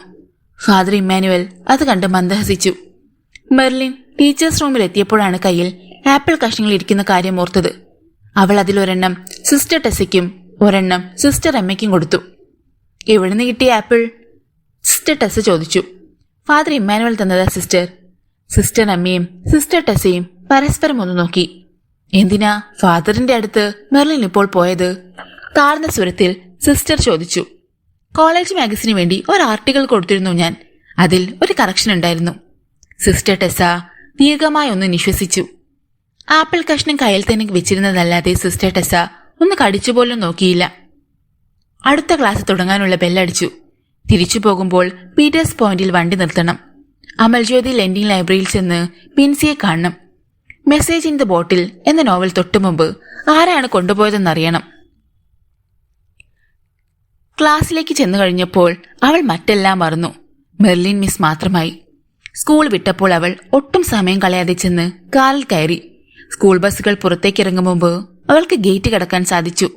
ഫാദർ ഇമ്മാനുവൽ അത് കണ്ട് മന്ദഹസിച്ചു. മെർലിൻ ടീച്ചേഴ്സ് റൂമിൽ എത്തിയപ്പോഴാണ് കയ്യിൽ ആപ്പിൾ കഷ്ണങ്ങൾ ഇരിക്കുന്ന കാര്യം ഓർത്തത്. അവൾ അതിലൊരെണ്ണം സിസ്റ്റർ ടെസയ്ക്കും ഒരെണ്ണം സിസ്റ്റർ എമ്മയ്ക്കും കൊടുത്തു. എവിടുന്ന് കിട്ടിയ ആപ്പിൾ? സിസ്റ്റർ ടെസ ചോദിച്ചു. ഫാദർ ഇമ്മാനുവൽ തന്നതാ സിസ്റ്റർ. സിസ്റ്റർ അമ്മയും സിസ്റ്റർ ടെസയും പരസ്പരം ഒന്ന് നോക്കി. എന്തിനാ ഫാദറിന്റെ അടുത്ത് മെർലിൻ ഇപ്പോൾ പോയത്? താഴ്ന്ന സ്വരത്തിൽ സിസ്റ്റർ ചോദിച്ചു. കോളേജ് മാഗസിന് വേണ്ടി ഒരു ആർട്ടിക്കിൾ കൊടുത്തിരുന്നു ഞാൻ. അതിൽ ഒരു കറക്ഷൻ ഉണ്ടായിരുന്നു. സിസ്റ്റർ ടെസ ദീർഘമായി ഒന്ന് നിശ്വസിച്ചു. ആപ്പിൾ കഷ്ണം കയ്യിൽ തന്നെ വെച്ചിരുന്നതല്ലാതെ സിസ്റ്റർ ടെസ ഒന്ന് കടിച്ചുപോലും നോക്കിയില്ല. അടുത്ത ക്ലാസ് തുടങ്ങാനുള്ള ബെല്ലടിച്ചു. തിരിച്ചു പോകുമ്പോൾ പീറ്റേഴ്സ് പോയിന്റിൽ വണ്ടി നിർത്തണം. അമൽജ്യോതി ലെൻഡിംഗ് ലൈബ്രറിയിൽ ചെന്ന് ബിൻസിയെ കാണണം. മെസ്സേജ് ഇൻ ദ ബോട്ടിൽ എന്ന നോവൽ തൊട്ടുമുമ്പ് ആരാണ് കൊണ്ടുപോയതെന്നറിയണം. ക്ലാസ്സിലേക്ക് ചെന്നു കഴിഞ്ഞപ്പോൾ അവൾ മറ്റെല്ലാം മറന്നു. മെർലിൻ മിസ് മാത്രമായി. സ്കൂൾ വിട്ടപ്പോൾ അവൾ ഒട്ടും സമയം കളയാതെ ചെന്ന് കാറിൽ കയറി. സ്കൂൾ ബസ്സുകൾ പുറത്തേക്കിറങ്ങും മുമ്പ് അവൾക്ക് ഗേറ്റ് കടക്കാൻ സാധിച്ചു.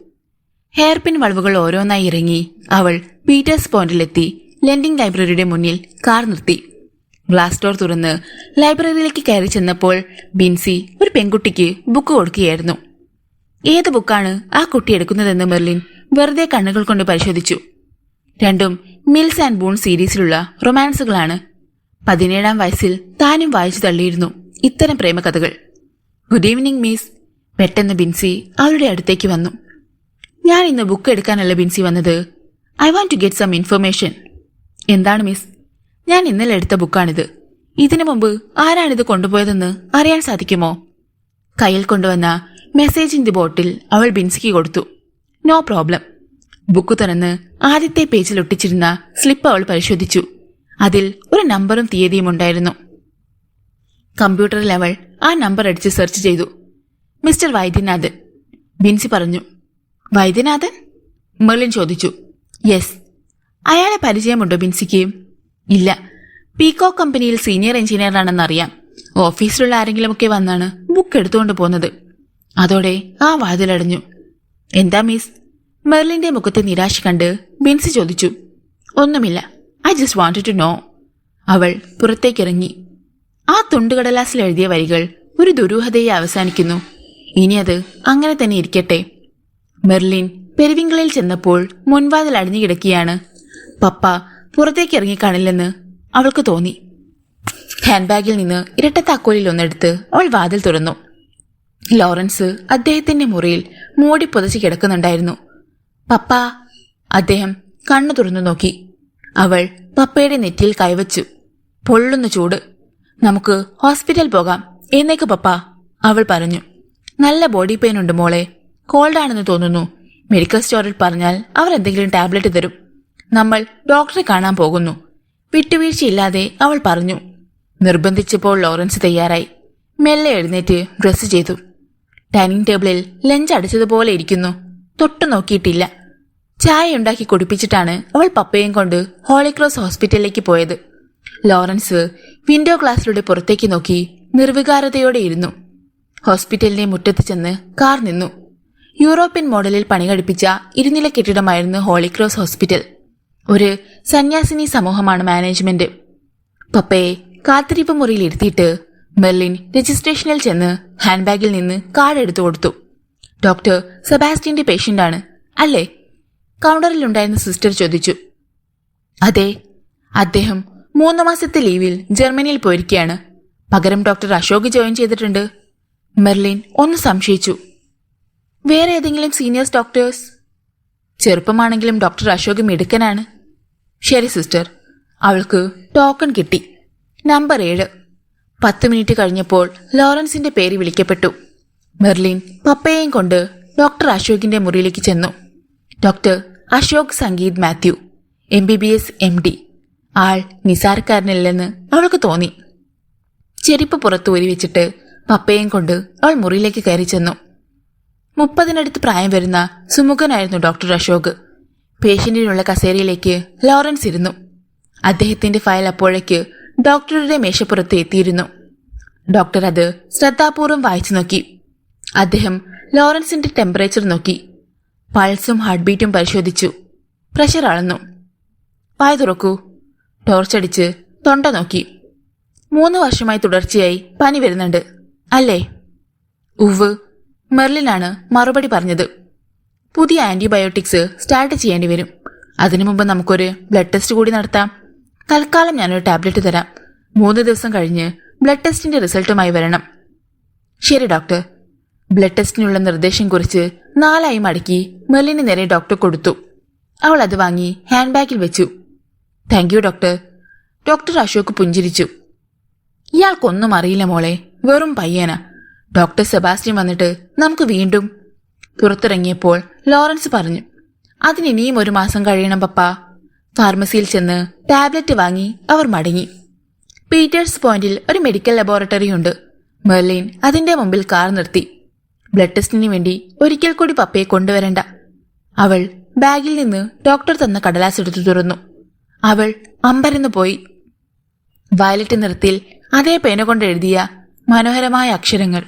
ഹെയർപിൻ വളവുകൾ ഓരോന്നായി ഇറങ്ങി അവൾ പീറ്റേഴ്സ് പോയിന്റിലെത്തി. ലെൻഡിംഗ് ലൈബ്രറിയുടെ മുന്നിൽ കാർ നിർത്തി. ഗ്ലാസ് ഡോർ തുറന്ന് ലൈബ്രറിയിലേക്ക് കയറി ചെന്നപ്പോൾ ബിൻസി ഒരു പെൺകുട്ടിക്ക് ബുക്ക് കൊടുക്കുകയായിരുന്നു. ഏത് ബുക്കാണ് ആ കുട്ടി എടുക്കുന്നതെന്ന് മെർലിൻ വെറുതെ കണ്ണുകൾ കൊണ്ട് പരിശോധിച്ചു. രണ്ടും മിൽസ് ആൻഡ് ബൂൺ സീരീസിലുള്ള റൊമാൻസുകളാണ്. 17-ാം വയസ്സിൽ താനും വായിച്ചു തള്ളിയിരുന്നു ഇത്തരം പ്രേമകഥകൾ. Good evening miss. പെട്ടെന്ന് ബിൻസി അവളുടെ അടുത്തേക്ക് വന്നു. ഞാൻ ഇന്ന് ബുക്ക് എടുക്കാനല്ല ബിൻസി വന്നത്. I want to get some information. എന്താണ് മിസ്? ഞാൻ ഇന്നലെ എടുത്ത ബുക്കാണിത്. ഇതിനു മുമ്പ് ആരാണിത് കൊണ്ടുപോയതെന്ന് അറിയാൻ സാധിക്കുമോ? കയ്യിൽ കൊണ്ടുവന്ന മെസ്സേജ് ഇൻ ദി ബോട്ടിൽ അവൾ ബിൻസിക്ക് കൊടുത്തു. No problem. ബുക്ക് തുറന്ന് ആദ്യത്തെ പേജിൽ ഒട്ടിച്ചിരുന്ന സ്ലിപ്പ് അവൾ പരിശോധിച്ചു. അതിൽ ഒരു നമ്പറും തീയതിയും ഉണ്ടായിരുന്നു. കമ്പ്യൂട്ടറിൽ അവൾ ആ നമ്പർ അടിച്ച് സെർച്ച് ചെയ്തു. മിസ്റ്റർ വൈദ്യനാഥൻ. ബിൻസി പറഞ്ഞു. വൈദ്യനാഥൻ? മെർലിൻ ചോദിച്ചു. യെസ്. അയാളെ പരിചയമുണ്ടോ ബിൻസിക്ക്? ഇല്ല. പീകോ കമ്പനിയിൽ സീനിയർ എഞ്ചിനീയർ ആണെന്നറിയാം. ഓഫീസിലുള്ള ആരെങ്കിലുമൊക്കെ വന്നാണ് ബുക്ക് എടുത്തുകൊണ്ട് പോകുന്നത്. അതോടെ ആ വാതിലടഞ്ഞു. എന്താ മിസ്? മെർലിന്റെ മുഖത്തെ നിരാശ കണ്ട് ബിൻസി ചോദിച്ചു. ഒന്നുമില്ല. I just wanted to know. അവൾ പുറത്തേക്കിറങ്ങി. ആ തുണ്ടുകടലാസിൽ എഴുതിയ വരികൾ ഒരു ദുരൂഹതയെ അവസാനിക്കുന്നു. ഇനി അത് അങ്ങനെ തന്നെ ഇരിക്കട്ടെ. മെർലിൻ പെരുവിങ്കളിൽ ചെന്നപ്പോൾ മുൻവാതിൽ അടിഞ്ഞു കിടക്കിയാണ്. പപ്പ പുറത്തേക്ക് ഇറങ്ങിക്കാണില്ലെന്ന് അവൾക്ക് തോന്നി. ഹാൻഡ് ബാഗിൽ നിന്ന് ഇരട്ടത്താക്കോലിൽ ഒന്നെടുത്ത് അവൾ വാതിൽ തുറന്നു. ലോറൻസ് അദ്ദേഹത്തിന്റെ മുറിയിൽ മൂടി പുതച്ച് കിടക്കുന്നുണ്ടായിരുന്നു. പപ്പ. അദ്ദേഹം കണ്ണു തുറന്നു നോക്കി. അവൾ പപ്പയുടെ നെറ്റിയിൽ കൈവച്ചു. പൊള്ളുന്ന ചൂട്. നമുക്ക് ഹോസ്പിറ്റൽ പോകാം. എന്നേക്ക് പപ്പ, അവൾ പറഞ്ഞു. നല്ല ബോഡി പെയിൻ ഉണ്ട് മോളെ. കോൾഡാണെന്ന് തോന്നുന്നു. മെഡിക്കൽ സ്റ്റോറിൽ പറഞ്ഞാൽ അവർ എന്തെങ്കിലും ടാബ്ലറ്റ് തരും. നമ്മൾ ഡോക്ടറെ കാണാൻ പോകുന്നു. വിട്ടുവീഴ്ചയില്ലാതെ അവൾ പറഞ്ഞു. നിർബന്ധിച്ചപ്പോൾ ലോറൻസ് തയ്യാറായി. മെല്ലെ എഴുന്നേറ്റ് ഡ്രസ്സ് ചെയ്തു. ഡൈനിങ് ടേബിളിൽ ലഞ്ച് അടിച്ചതുപോലെ ഇരിക്കുന്നു. തൊട്ടു നോക്കിയിട്ടില്ല. ചായ ഉണ്ടാക്കി കുടിപ്പിച്ചിട്ടാണ് അവൾ പപ്പയും കൊണ്ട് ഹോളിക്രോസ് ഹോസ്പിറ്റലിലേക്ക് പോയത്. ലോറൻസ് വിൻഡോ ഗ്ലാസിലൂടെ പുറത്തേക്ക് നോക്കി നിർവികാരതയോടെ ഇരുന്നു. ഹോസ്പിറ്റലിന്റെ മുറ്റത്ത് ചെന്ന് കാർ നിന്നു. യൂറോപ്യൻ മോഡലിൽ പണികഴിപ്പിച്ച ഇരുനില കെട്ടിടമായിരുന്നു ഹോളിക്രോസ് ഹോസ്പിറ്റൽ. ഒരു സന്യാസിനി സമൂഹമാണ് മാനേജ്മെന്റ്. പപ്പയെ കാത്തിരിപ്പ് മുറിയിൽ ഇരുത്തിയിട്ട് മെർലിൻ രജിസ്ട്രേഷനിൽ ചെന്ന് ഹാൻഡ് ബാഗിൽ നിന്ന് കാർഡ് എടുത്തു കൊടുത്തു. ഡോക്ടർ സെബാസ്റ്റ്യന്റെ പേഷ്യന്റാണ് അല്ലേ? കൗണ്ടറിലുണ്ടായിരുന്ന സിസ്റ്റർ ചോദിച്ചു. അതെ. അദ്ദേഹം 3 മാസത്തെ ലീവിൽ ജർമ്മനിയിൽ പോയിരിക്കുകയാണ്. പകരം ഡോക്ടർ അശോക് ജോയിൻ ചെയ്തിട്ടുണ്ട്. മെർലിൻ ഒന്ന് സംശയിച്ചു. വേറെ ഏതെങ്കിലും സീനിയേഴ്സ് ഡോക്ടേഴ്സ്? ചെറുപ്പമാണെങ്കിലും ഡോക്ടർ അശോക് മിടുക്കനാണ്. ശരി സിസ്റ്റർ. അവൾക്ക് ടോക്കൺ കിട്ടി. നമ്പർ 7. 10 മിനിറ്റ് കഴിഞ്ഞപ്പോൾ ലോറൻസിന്റെ പേര് വിളിക്കപ്പെട്ടു. മെർലിൻ പപ്പയെയും കൊണ്ട് ഡോക്ടർ അശോകിന്റെ മുറിയിലേക്ക് ചെന്നു. Doctor Ashok Sangeeth Mathew, MBBS MD. ആൾ നിസാരക്കാരനല്ലെന്ന് അവൾക്ക് തോന്നി. ചെരുപ്പ് പുറത്ത് ഊരി വെച്ചിട്ട് പപ്പയെയും കൊണ്ട് അവൾ മുറിയിലേക്ക് കയറി ചെന്നു. 30-നടുത്ത് പ്രായം വരുന്ന സുമുഖനായിരുന്നു ഡോക്ടർ അശോക്. പേഷ്യന്റിനുള്ള കസേരയിലേക്ക് ലോറൻസ് ഇരുന്നു. അദ്ദേഹത്തിന്റെ ഫയൽ അപ്പോഴേക്ക് ഡോക്ടറുടെ മേശപ്പുറത്ത് എത്തിയിരുന്നു. ഡോക്ടർ അത് ശ്രദ്ധാപൂർവം വായിച്ചു നോക്കി. അദ്ദേഹം ലോറൻസിന്റെ ടെമ്പറേച്ചർ നോക്കി. പൾസും ഹാർട്ട് ബീറ്റും പരിശോധിച്ചു. പ്രഷർ അളന്നു. വായ തുറക്കൂ. ടോർച്ചടിച്ച് തൊണ്ട നോക്കി. 3 വർഷമായി തുടർച്ചയായി പനി വരുന്നുണ്ട് അല്ലേ? ഉവ്, മെർലിനാണ് മറുപടി പറഞ്ഞത്. പുതിയ ആന്റിബയോട്ടിക്സ് സ്റ്റാർട്ട് ചെയ്യേണ്ടി വരും. അതിനു മുമ്പ് നമുക്കൊരു ബ്ലഡ് ടെസ്റ്റ് കൂടി നടത്താം. തൽക്കാലം ഞാനൊരു ടാബ്ലറ്റ് തരാം. 3 ദിവസം കഴിഞ്ഞ് ബ്ലഡ് ടെസ്റ്റിന്റെ റിസൾട്ടുമായി വരണം. ശരി ഡോക്ടർ. ബ്ലഡ് ടെസ്റ്റിനുള്ള നിർദ്ദേശം കുറിച്ച് 4 ആയി മടക്കി മെർലിന് നേരെ ഡോക്ടർ കൊടുത്തു. അവൾ അത് വാങ്ങി ഹാൻഡ് ബാഗിൽ വെച്ചു. Thank you doctor. Doctor Ashok പുഞ്ചിരിച്ചു. ഇയാൾക്കൊന്നും അറിയില്ല മോളെ, വെറും പയ്യനാ. ഡോക്ടർ സെബാസ്റ്റ്യൻ വന്നിട്ട് നമുക്ക് വീണ്ടും. പുറത്തിറങ്ങിയപ്പോൾ ലോറൻസ് പറഞ്ഞു, അതിനിനിയും 1 മാസം കഴിയണം പപ്പ. ഫാർമസിയിൽ ചെന്ന് ടാബ്ലറ്റ് വാങ്ങി അവർ മടങ്ങി. പീറ്റേഴ്സ് പോയിന്റിൽ ഒരു മെഡിക്കൽ ലബോറട്ടറി ഉണ്ട്. മെർലിൻ അതിന്റെ മുമ്പിൽ കാർ നിർത്തി. ബ്ലഡ് ടെസ്റ്റിന് വേണ്ടി ഒരിക്കൽ കൂടി പപ്പയെ കൊണ്ടുവരണ്ട. അവൾ ബാഗിൽ നിന്ന് ഡോക്ടർ തന്ന കടലാസ് എടുത്തു തുറന്നു. അവൾ അമ്പരന്നു പോയി. വയലറ്റ് നിറത്തിൽ അതേ പേന കൊണ്ട് എഴുതിയ മനോഹരമായ അക്ഷരങ്ങൾ.